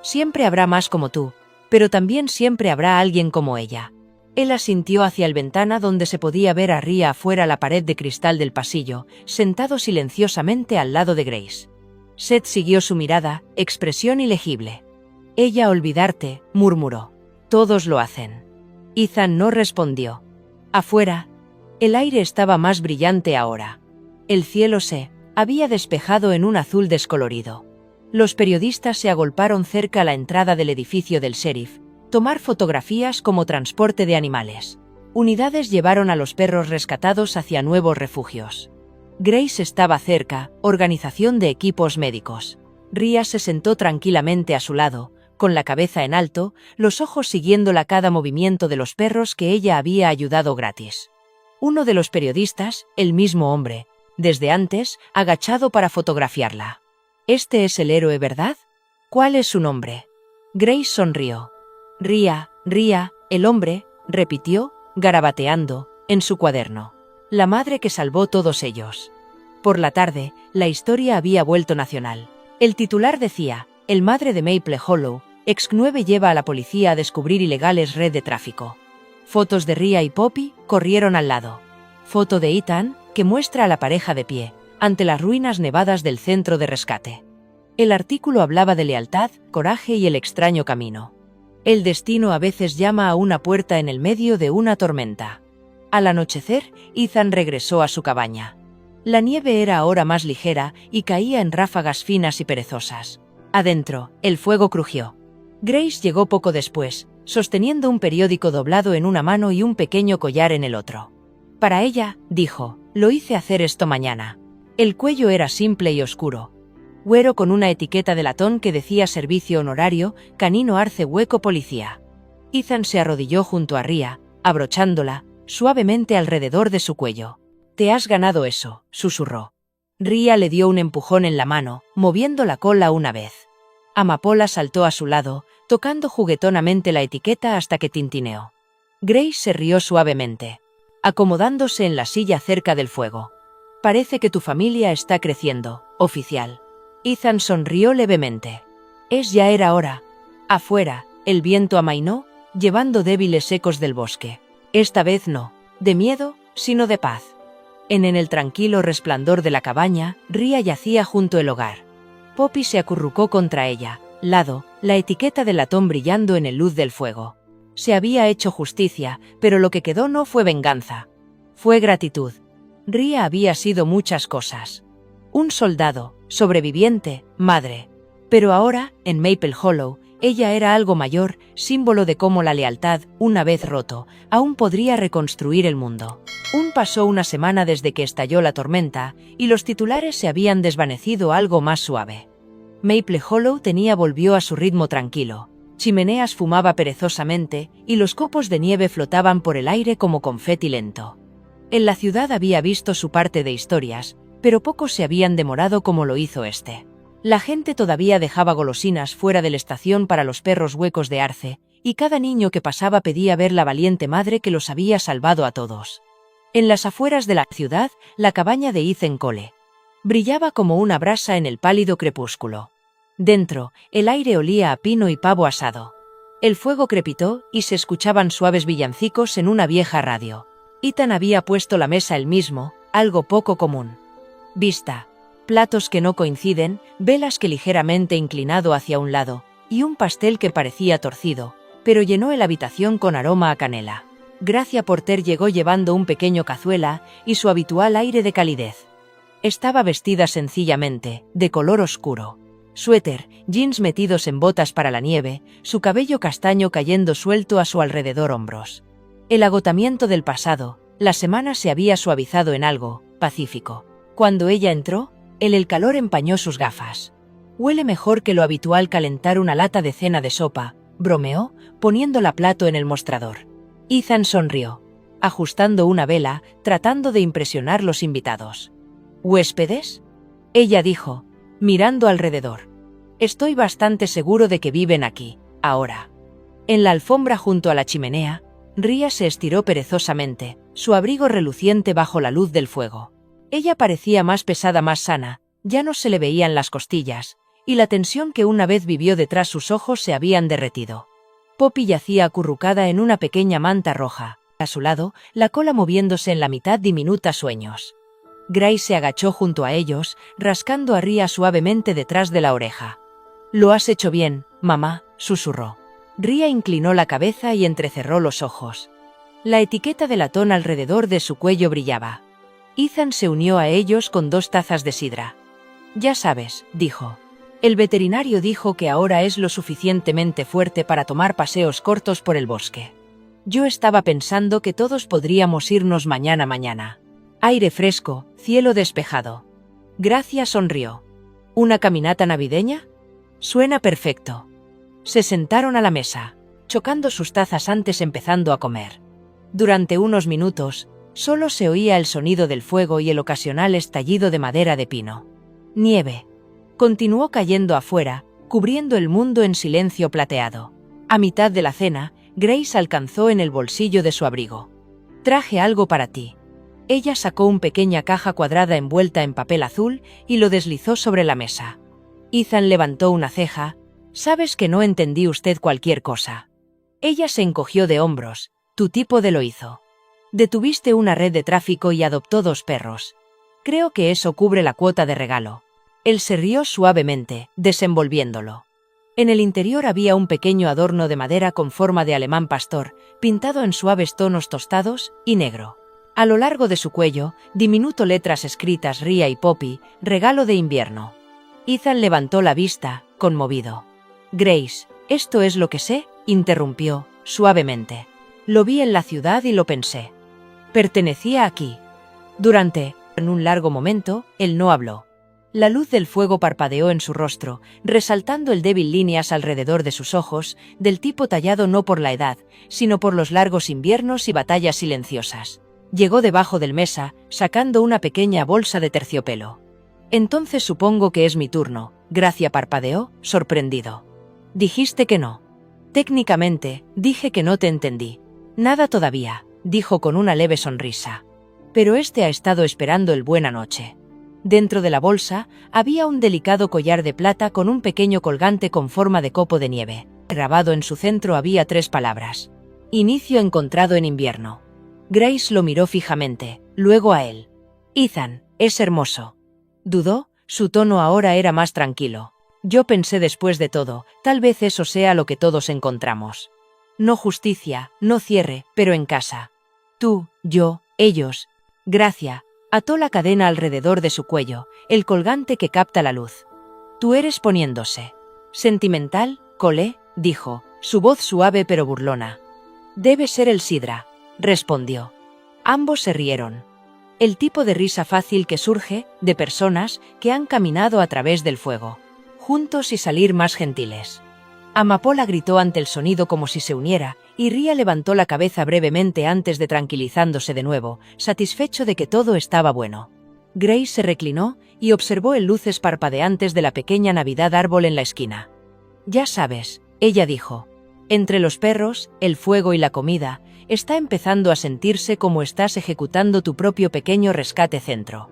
Siempre habrá más como tú, pero también siempre habrá alguien como ella. Él asintió hacia el ventana donde se podía ver a Ria afuera la pared de cristal del pasillo, sentado silenciosamente al lado de Grace. Seth siguió su mirada, expresión ilegible. Ella olvidarte, murmuró. Todos lo hacen. Ethan no respondió. Afuera, el aire estaba más brillante ahora. El cielo se había despejado en un azul descolorido. Los periodistas se agolparon cerca a la entrada del edificio del sheriff, tomar fotografías como transporte de animales. Unidades llevaron a los perros rescatados hacia nuevos refugios. Grace estaba cerca, organización de equipos médicos. Ria se sentó tranquilamente a su lado, con la cabeza en alto, los ojos siguiéndola cada movimiento de los perros que ella había ayudado gratis. Uno de los periodistas, el mismo hombre, desde antes, agachado para fotografiarla. Este es el héroe, ¿verdad? ¿Cuál es su nombre? Grace sonrió. Ria, el hombre, repitió, garabateando, en su cuaderno. La madre que salvó todos ellos. Por la tarde, la historia había vuelto nacional. El titular decía, el madre de Maple Hollow, ex-9 lleva a la policía a descubrir ilegales red de tráfico. Fotos de Ria y Poppy corrieron al lado. Foto de Ethan, que muestra a la pareja de pie, ante las ruinas nevadas del centro de rescate. El artículo hablaba de lealtad, coraje y el extraño camino. El destino a veces llama a una puerta en el medio de una tormenta. Al anochecer, Ethan regresó a su cabaña. La nieve era ahora más ligera y caía en ráfagas finas y perezosas. Adentro, el fuego crujió. Grace llegó poco después, sosteniendo un periódico doblado en una mano y un pequeño collar en el otro. Para ella, dijo, lo hice hacer esto mañana. El cuello era simple y oscuro. Güero con una etiqueta de latón que decía servicio honorario, canino arce hueco policía. Ethan se arrodilló junto a Rhea, abrochándola suavemente alrededor de su cuello. «Te has ganado eso», susurró. Rhea le dio un empujón en la mano, moviendo la cola una vez. Amapola saltó a su lado, tocando juguetonamente la etiqueta hasta que tintineó. Grace se rió suavemente, acomodándose en la silla cerca del fuego. «Parece que tu familia está creciendo, oficial». Ethan sonrió levemente. Ya era hora. Afuera, el viento amainó, llevando débiles ecos del bosque. Esta vez no, de miedo, sino de paz. En el tranquilo resplandor de la cabaña, Rhea yacía junto al hogar. Poppy se acurrucó contra ella, lado, la etiqueta de latón brillando en el luz del fuego. Se había hecho justicia, pero lo que quedó no fue venganza. Fue gratitud. Rhea había sido muchas cosas. Un soldado, sobreviviente, madre. Pero ahora, en Maple Hollow, ella era algo mayor, símbolo de cómo la lealtad, una vez roto, aún podría reconstruir el mundo. Pasó una semana desde que estalló la tormenta, y los titulares se habían desvanecido algo más suave. Maple Hollow volvió a su ritmo tranquilo. Chimeneas fumaba perezosamente, y los copos de nieve flotaban por el aire como confeti lento. En la ciudad había visto su parte de historias, pero pocos se habían demorado como lo hizo este. La gente todavía dejaba golosinas fuera de la estación para los perros huecos de arce, y cada niño que pasaba pedía ver la valiente madre que los había salvado a todos. En las afueras de la ciudad, la cabaña de Ethan Cole brillaba como una brasa en el pálido crepúsculo. Dentro, el aire olía a pino y pavo asado. El fuego crepitó y se escuchaban suaves villancicos en una vieja radio. Ethan había puesto la mesa él mismo, algo poco común. Vista, platos que no coinciden, velas que ligeramente inclinado hacia un lado, y un pastel que parecía torcido, pero llenó la habitación con aroma a canela. Gracia Porter llegó llevando un pequeño cazuela y su habitual aire de calidez. Estaba vestida sencillamente, de color oscuro. Suéter, jeans metidos en botas para la nieve, su cabello castaño cayendo suelto a su alrededor hombros. El agotamiento del pasado, la semana se había suavizado en algo, pacífico. Cuando ella entró, el calor empañó sus gafas. «Huele mejor que lo habitual calentar una lata de cena de sopa», bromeó, poniendo la plato en el mostrador. Ethan sonrió, ajustando una vela, tratando de impresionar a los invitados. «¿Huéspedes?», ella dijo, mirando alrededor. «Estoy bastante seguro de que viven aquí, ahora». En la alfombra junto a la chimenea, Rhea se estiró perezosamente, su abrigo reluciente bajo la luz del fuego. Ella parecía más pesada, más sana, ya no se le veían las costillas, y la tensión que una vez vivió detrás sus ojos se habían derretido. Poppy yacía acurrucada en una pequeña manta roja, a su lado, la cola moviéndose en la mitad diminuta sueños. Grace se agachó junto a ellos, rascando a Rhea suavemente detrás de la oreja. «Lo has hecho bien, mamá», susurró. Rhea inclinó la cabeza y entrecerró los ojos. La etiqueta de latón alrededor de su cuello brillaba. Ethan se unió a ellos con 2 tazas de sidra. «Ya sabes», dijo. «El veterinario dijo que ahora es lo suficientemente fuerte para tomar paseos cortos por el bosque. Yo estaba pensando que todos podríamos irnos mañana. Aire fresco, cielo despejado». Gracia sonrió. «¿Una caminata navideña? Suena perfecto». Se sentaron a la mesa, chocando sus tazas antes empezando a comer. Durante unos minutos, solo se oía el sonido del fuego y el ocasional estallido de madera de pino. Nieve continuó cayendo afuera, cubriendo el mundo en silencio plateado. A mitad de la cena, Grace alcanzó en el bolsillo de su abrigo. «Traje algo para ti». Ella sacó una pequeña caja cuadrada envuelta en papel azul y lo deslizó sobre la mesa. Ethan levantó una ceja. «Sabes que no entendí usted cualquier cosa». Ella se encogió de hombros. «Tu tipo de lo hizo. Detuviste una red de tráfico y adoptó 2 perros. Creo que eso cubre la cuota de regalo». Él se rió suavemente, desenvolviéndolo. En el interior había un pequeño adorno de madera con forma de alemán pastor, pintado en suaves tonos tostados y negro. A lo largo de su cuello, diminuto letras escritas Ria y Poppy, regalo de invierno. Ethan levantó la vista, conmovido. Grace, ¿esto es lo que sé?, interrumpió, suavemente. Lo vi en la ciudad y lo pensé. Pertenecía aquí. Durante un largo momento, él no habló. La luz del fuego parpadeó en su rostro, resaltando el débil líneas alrededor de sus ojos, del tipo tallado no por la edad, sino por los largos inviernos y batallas silenciosas. Llegó debajo del mesa, sacando una pequeña bolsa de terciopelo. Entonces supongo que es mi turno, Gracia parpadeó, sorprendido. Dijiste que no. Técnicamente, dije que no te entendí. Nada todavía, dijo con una leve sonrisa. Pero ha estado esperando el buena noche. Dentro de la bolsa, había un delicado collar de plata con un pequeño colgante con forma de copo de nieve. Grabado en su centro había 3 palabras. Inicio encontrado en invierno. Grace lo miró fijamente, luego a él. Ethan, es hermoso. Dudó, su tono ahora era más tranquilo. Yo pensé después de todo, tal vez eso sea lo que todos encontramos. No justicia, no cierre, pero en casa. Tú, yo, ellos. Gracia. Ató la cadena alrededor de su cuello, el colgante que capta la luz. Tú eres poniéndose. Sentimental, Cole, dijo, su voz suave pero burlona. Debe ser el sidra, respondió. Ambos se rieron. El tipo de risa fácil que surge de personas que han caminado a través del fuego, juntos y salir más gentiles. Amapola gritó ante el sonido como si se uniera, y Ria levantó la cabeza brevemente antes de tranquilizándose de nuevo, satisfecho de que todo estaba bueno. Grace se reclinó y observó el luces parpadeantes de la pequeña Navidad árbol en la esquina. Ya sabes, ella dijo. Entre los perros, el fuego y la comida, está empezando a sentirse como estás ejecutando tu propio pequeño rescate centro.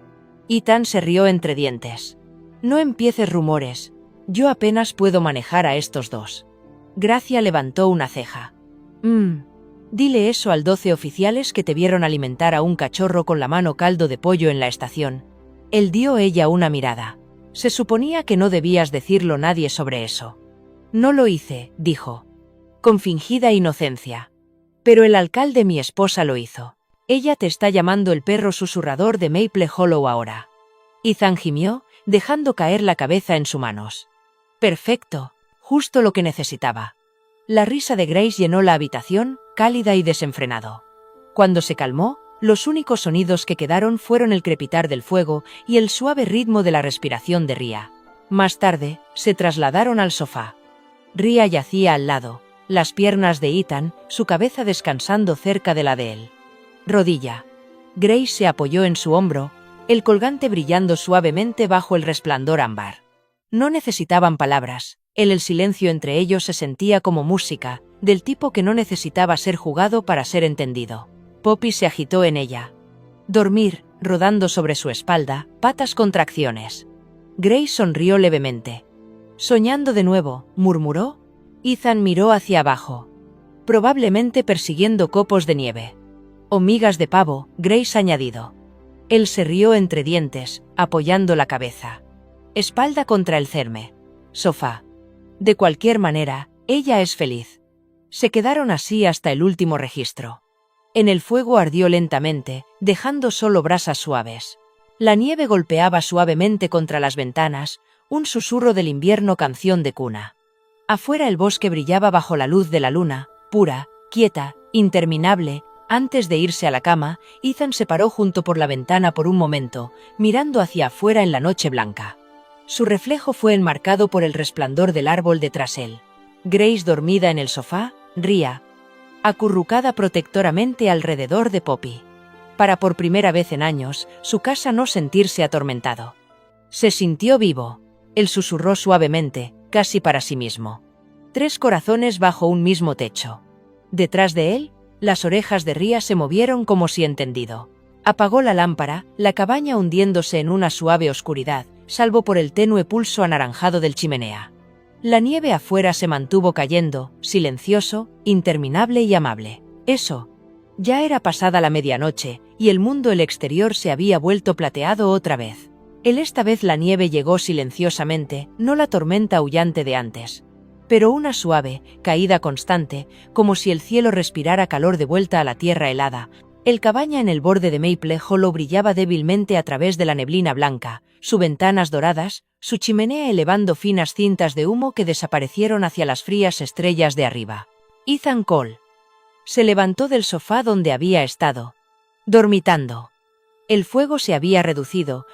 Ethan se rió entre dientes. No empieces rumores. Yo apenas puedo manejar a estos dos. Gracia levantó una ceja. Dile eso al 12 oficiales que te vieron alimentar a un cachorro con la mano caldo de pollo en la estación. Él dio ella una mirada. Se suponía que no debías decirlo nadie sobre eso. No lo hice, dijo. Con fingida inocencia. Pero el alcalde mi esposa lo hizo. Ella te está llamando el perro susurrador de Maple Hollow ahora. Ethan gimió, dejando caer la cabeza en sus manos. Perfecto, justo lo que necesitaba. La risa de Grace llenó la habitación, cálida y desenfrenado. Cuando se calmó, los únicos sonidos que quedaron fueron el crepitar del fuego y el suave ritmo de la respiración de Ria. Más tarde, se trasladaron al sofá. Ria yacía al lado, las piernas de Ethan, su cabeza descansando cerca de la de él. Rodilla. Grace se apoyó en su hombro, el colgante brillando suavemente bajo el resplandor ámbar. No necesitaban palabras, el silencio entre ellos se sentía como música, del tipo que no necesitaba ser jugado para ser entendido. Poppy se agitó en ella. Dormir, rodando sobre su espalda, patas contracciones. Grace sonrió levemente. Soñando de nuevo, murmuró. Ethan miró hacia abajo. Probablemente persiguiendo copos de nieve. O migas de pavo, Grace añadido. Él se rió entre dientes, apoyando la cabeza. Espalda contra el cerme. Sofá. De cualquier manera, ella es feliz. Se quedaron así hasta el último registro. En el fuego ardió lentamente, dejando solo brasas suaves. La nieve golpeaba suavemente contra las ventanas, un susurro del invierno canción de cuna. Afuera el bosque brillaba bajo la luz de la luna, pura, quieta, interminable. Antes de irse a la cama, Ethan se paró junto por la ventana por un momento, mirando hacia afuera en la noche blanca. Su reflejo fue enmarcado por el resplandor del árbol detrás él. Grace dormida en el sofá, Ria, acurrucada protectoramente alrededor de Poppy. Para por primera vez en años, su casa no sentirse atormentado. Se sintió vivo. Él susurró suavemente, casi para sí mismo. 3 corazones bajo un mismo techo. Detrás de él, las orejas de Ria se movieron como si entendido. Apagó la lámpara, la cabaña hundiéndose en una suave oscuridad, salvo por el tenue pulso anaranjado del chimenea. La nieve afuera se mantuvo cayendo, silencioso, interminable y amable. Eso. Ya era pasada la medianoche, y el mundo exterior se había vuelto plateado otra vez. Esta vez la nieve llegó silenciosamente, no la tormenta aullante de antes. Pero una suave, caída constante, como si el cielo respirara calor de vuelta a la tierra helada. El cabaña en el borde de Maple Hollow brillaba débilmente a través de la neblina blanca, sus ventanas doradas, su chimenea elevando finas cintas de humo que desaparecieron hacia las frías estrellas de arriba. Ethan Cole se levantó del sofá donde había estado, dormitando. El fuego se había reducido,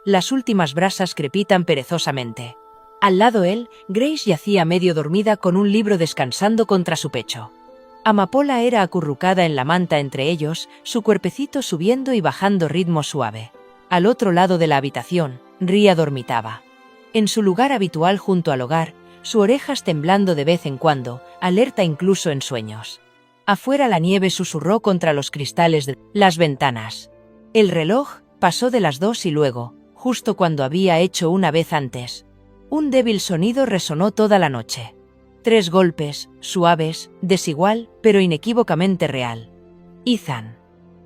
las últimas brasas crepitan perezosamente. Al lado él, Grace yacía medio dormida con un libro descansando contra su pecho. Amapola era acurrucada en la manta entre ellos, su cuerpecito subiendo y bajando ritmo suave. Al otro lado de la habitación, Rhea dormitaba. En su lugar habitual junto al hogar, sus orejas temblando de vez en cuando, alerta incluso en sueños. Afuera la nieve susurró contra los cristales de las ventanas. El reloj pasó de las 2 y luego, justo cuando había hecho una vez antes, un débil sonido resonó toda la noche. 3 golpes, suaves, desigual, pero inequívocamente real. Ethan.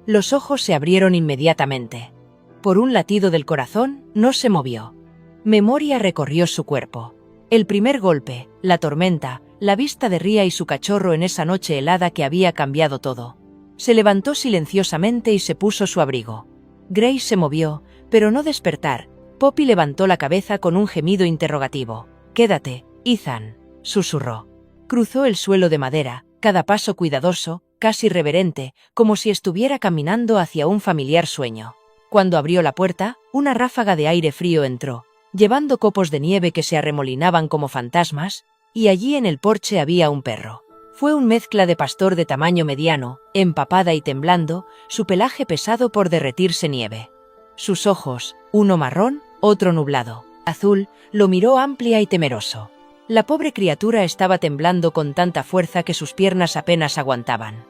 Los ojos se abrieron inmediatamente. Por un latido del corazón, no se movió. Memoria recorrió su cuerpo. El primer golpe, la tormenta, la vista de Rhea y su cachorro en esa noche helada que había cambiado todo. Se levantó silenciosamente y se puso su abrigo. Grace se movió, pero no despertar. Poppy levantó la cabeza con un gemido interrogativo. «Quédate, Ethan», susurró. Cruzó el suelo de madera, cada paso cuidadoso, casi reverente, como si estuviera caminando hacia un familiar sueño. Cuando abrió la puerta, una ráfaga de aire frío entró, llevando copos de nieve que se arremolinaban como fantasmas, y allí en el porche había un perro. Fue un mezcla de pastor de tamaño mediano, empapada y temblando, su pelaje pesado por derretirse nieve. Sus ojos, uno marrón, otro nublado, azul, lo miró amplia y temeroso. La pobre criatura estaba temblando con tanta fuerza que sus piernas apenas aguantaban.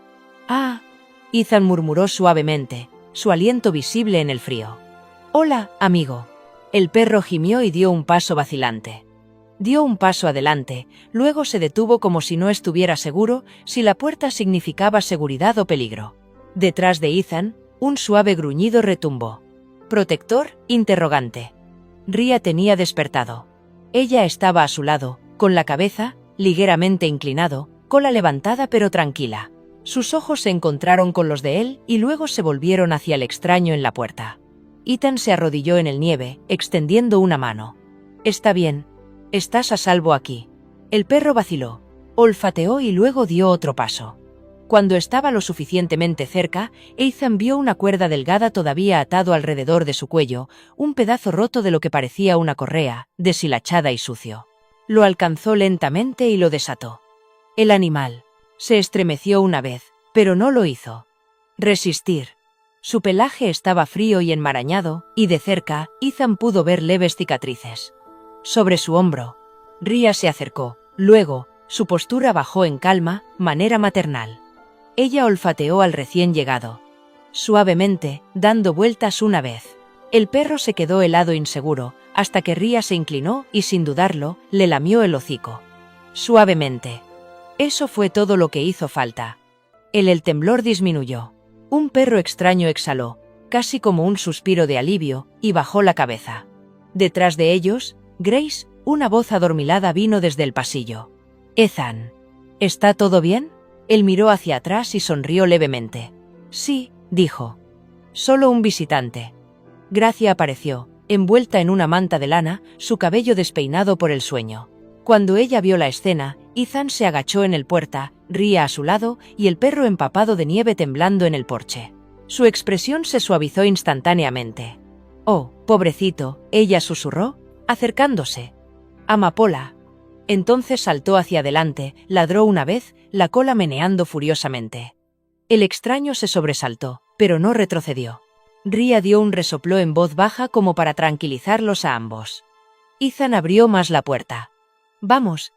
«Ah», Ethan murmuró suavemente, su aliento visible en el frío. «Hola, amigo». El perro gimió y dio un paso vacilante. Dio un paso adelante, luego se detuvo como si no estuviera seguro si la puerta significaba seguridad o peligro. Detrás de Ethan, un suave gruñido retumbó. «¿Protector?», interrogante. Rhea tenía despertado. Ella estaba a su lado, con la cabeza, ligeramente inclinado, cola levantada pero tranquila. Sus ojos se encontraron con los de él y luego se volvieron hacia el extraño en la puerta. Ethan se arrodilló en el nieve, extendiendo una mano. «Está bien. Estás a salvo aquí». El perro vaciló, olfateó y luego dio otro paso. Cuando estaba lo suficientemente cerca, Ethan vio una cuerda delgada todavía atado alrededor de su cuello, un pedazo roto de lo que parecía una correa, deshilachada y sucio. Lo alcanzó lentamente y lo desató. El animal se estremeció una vez, pero no lo hizo resistir. Su pelaje estaba frío y enmarañado, y de cerca, Ethan pudo ver leves cicatrices. Sobre su hombro, Rhea se acercó, luego, su postura bajó en calma, manera maternal. Ella olfateó al recién llegado. Suavemente, dando vueltas una vez. El perro se quedó helado inseguro, hasta que Rhea se inclinó y sin dudarlo, le lamió el hocico. Suavemente. Eso fue todo lo que hizo falta. El temblor disminuyó. Un perro extraño exhaló, casi como un suspiro de alivio, y bajó la cabeza. Detrás de ellos, Grace, una voz adormilada vino desde el pasillo. «Ethan, ¿está todo bien?». Él miró hacia atrás y sonrió levemente. «Sí», dijo. «Solo un visitante». Gracia apareció, envuelta en una manta de lana, su cabello despeinado por el sueño. Cuando ella vio la escena, Ethan se agachó en el puerta, Rhea a su lado y el perro empapado de nieve temblando en el porche. Su expresión se suavizó instantáneamente. «Oh, pobrecito», ella susurró, acercándose. «Amapola». Entonces saltó hacia adelante, ladró una vez, la cola meneando furiosamente. El extraño se sobresaltó, pero no retrocedió. Rhea dio un resopló en voz baja como para tranquilizarlos a ambos. Ethan abrió más la puerta. «Vamos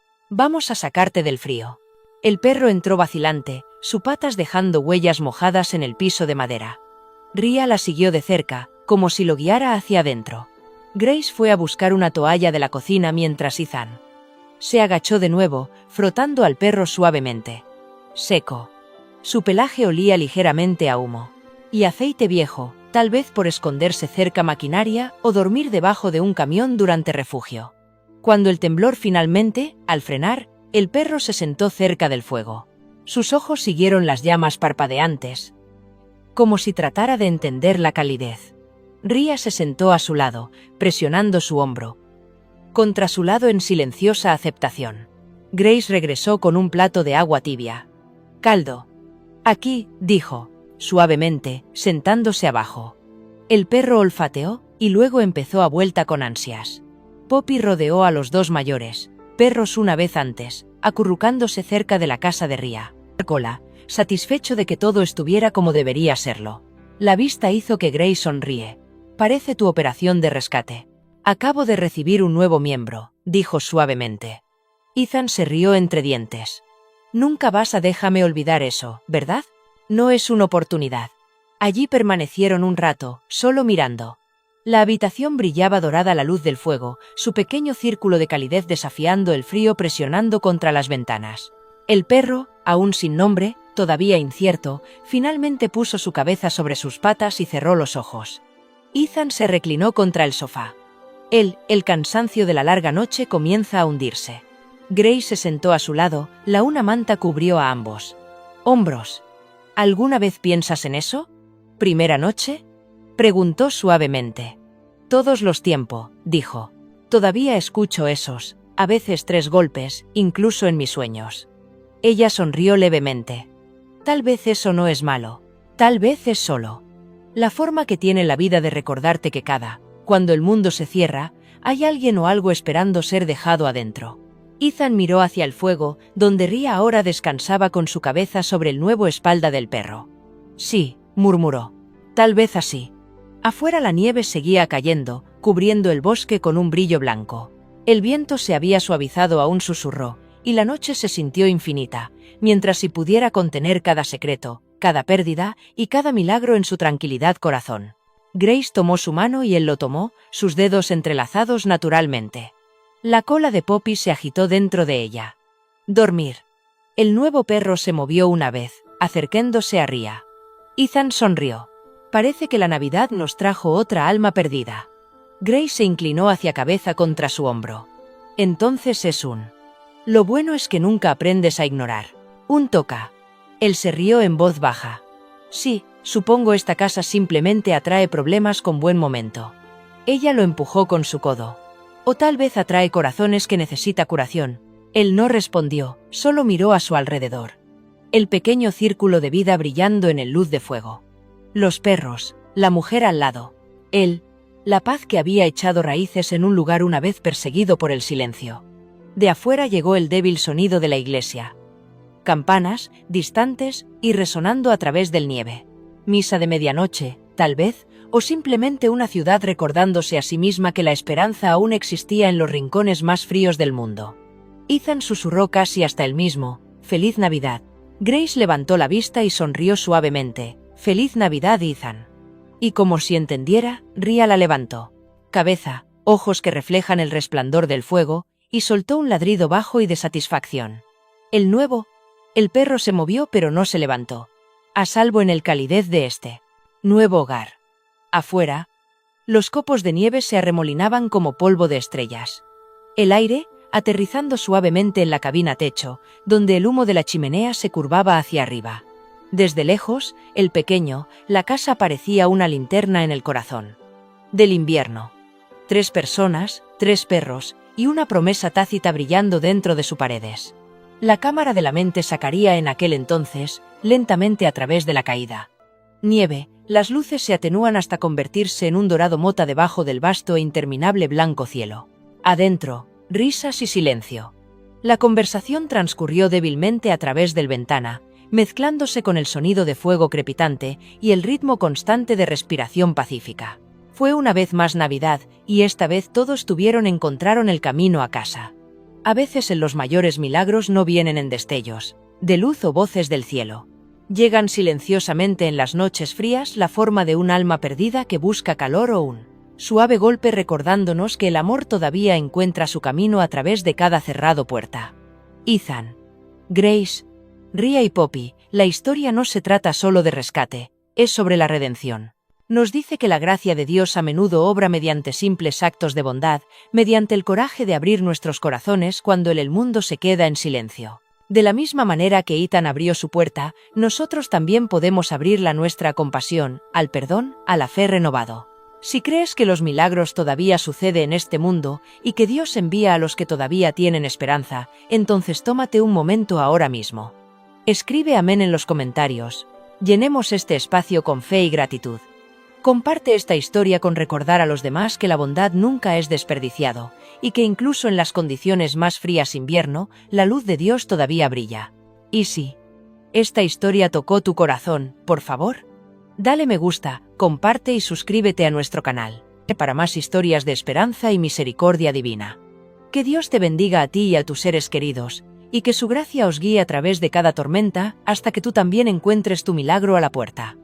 a sacarte del frío». El perro entró vacilante, sus patas dejando huellas mojadas en el piso de madera. Rhea la siguió de cerca, como si lo guiara hacia adentro. Grace fue a buscar una toalla de la cocina mientras Ethan se agachó de nuevo, frotando al perro suavemente. Seco. Su pelaje olía ligeramente a humo. Y aceite viejo, tal vez por esconderse cerca maquinaria o dormir debajo de un camión durante refugio. Cuando el temblor finalmente, al frenar, el perro se sentó cerca del fuego. Sus ojos siguieron las llamas parpadeantes. como si tratara de entender la calidez. Ria se sentó a su lado, presionando su hombro contra su lado en silenciosa aceptación. Grace regresó con un plato de agua tibia. «Caldo. Aquí», dijo, suavemente, sentándose abajo. El perro olfateó y luego empezó a vuelta con ansias. Poppy rodeó a los dos mayores, perros una vez antes, acurrucándose cerca de la casa de Ria. Cola, satisfecho de que todo estuviera como debería serlo. La vista hizo que Grace sonríe. «Parece tu operación de rescate. Acabo de recibir un nuevo miembro», dijo suavemente. Ethan se rió entre dientes. «Nunca vas a dejarme olvidar eso, ¿verdad? No es una oportunidad». Allí permanecieron un rato, solo mirando. La habitación brillaba dorada a la luz del fuego, su pequeño círculo de calidez desafiando el frío presionando contra las ventanas. El perro, aún sin nombre, todavía incierto, finalmente puso su cabeza sobre sus patas y cerró los ojos. Ethan se reclinó contra el sofá. El cansancio de la larga noche comienza a hundirse. Grace se sentó a su lado, una manta cubrió a ambos hombros. «¿Alguna vez piensas en eso? ¿Primera noche?», preguntó suavemente. «Todos los tiempos», dijo. «Todavía escucho esos, a veces 3 golpes, incluso en mis sueños». Ella sonrió levemente. «Tal vez eso no es malo. Tal vez es solo la forma que tiene la vida de recordarte que cuando el mundo se cierra, hay alguien o algo esperando ser dejado adentro». Ethan miró hacia el fuego, donde Ria ahora descansaba con su cabeza sobre el nuevo espalda del perro. «Sí», murmuró. «Tal vez así». Afuera la nieve seguía cayendo, cubriendo el bosque con un brillo blanco. El viento se había suavizado a un susurro, y la noche se sintió infinita, mientras si pudiera contener cada secreto, cada pérdida y cada milagro en su tranquilidad corazón. Grace tomó su mano y él lo tomó, sus dedos entrelazados naturalmente. La cola de Poppy se agitó dentro de ella. «Dormir». El nuevo perro se movió una vez, acercándose a Ria. Ethan sonrió. «Parece que la Navidad nos trajo otra alma perdida». Grace se inclinó hacia cabeza contra su hombro. «Entonces es un... Lo bueno es que nunca aprendes a ignorar. Un toca». Él se rió en voz baja. «Sí, supongo esta casa simplemente atrae problemas con buen momento». Ella lo empujó con su codo. «O tal vez atrae corazones que necesita curación». Él no respondió, solo miró a su alrededor. El pequeño círculo de vida brillando en el luz de fuego. Los perros, la mujer al lado. Él, la paz que había echado raíces en un lugar una vez perseguido por el silencio. De afuera llegó el débil sonido de la iglesia. Campanas, distantes y resonando a través del nieve. Misa de medianoche, tal vez, o simplemente una ciudad recordándose a sí misma que la esperanza aún existía en los rincones más fríos del mundo. Ethan susurró casi hasta él mismo, «Feliz Navidad». Grace levantó la vista y sonrió suavemente, «Feliz Navidad, Ethan». Y como si entendiera, Ria la levantó. Cabeza, ojos que reflejan el resplandor del fuego, y soltó un ladrido bajo y de satisfacción. El perro se movió pero no se levantó. A salvo en el calidez de este nuevo hogar. Afuera, los copos de nieve se arremolinaban como polvo de estrellas. El aire, aterrizando suavemente en la cabina techo, donde el humo de la chimenea se curvaba hacia arriba. Desde lejos, la casa parecía una linterna en el corazón del invierno. 3 personas, 3 perros, y una promesa tácita brillando dentro de sus paredes. La cámara de la mente sacaría en aquel entonces, lentamente a través de la caída. Nieve, las luces se atenúan hasta convertirse en un dorado mota debajo del vasto e interminable blanco cielo. Adentro, risas y silencio. La conversación transcurrió débilmente a través del ventana, mezclándose con el sonido de fuego crepitante y el ritmo constante de respiración pacífica. Fue una vez más Navidad, y esta vez todos encontraron el camino a casa. A veces en los mayores milagros no vienen en destellos de luz o voces del cielo. Llegan silenciosamente en las noches frías la forma de un alma perdida que busca calor o un suave golpe recordándonos que el amor todavía encuentra su camino a través de cada cerrado puerta. Ethan, Grace, Ria y Poppy, la historia no se trata solo de rescate, es sobre la redención. Nos dice que la gracia de Dios a menudo obra mediante simples actos de bondad, mediante el coraje de abrir nuestros corazones cuando el mundo se queda en silencio. De la misma manera que Ethan abrió su puerta, nosotros también podemos abrir la nuestra a compasión, al perdón, a la fe renovado. Si crees que los milagros todavía suceden en este mundo y que Dios envía a los que todavía tienen esperanza, entonces tómate un momento ahora mismo. Escribe amén en los comentarios. Llenemos este espacio con fe y gratitud. Comparte esta historia con recordar a los demás que la bondad nunca es desperdiciado, y que incluso en las condiciones más frías invierno, la luz de Dios todavía brilla. Y si esta historia tocó tu corazón, por favor, dale me gusta, comparte y suscríbete a nuestro canal, para más historias de esperanza y misericordia divina. Que Dios te bendiga a ti y a tus seres queridos, y que su gracia os guíe a través de cada tormenta, hasta que tú también encuentres tu milagro a la puerta.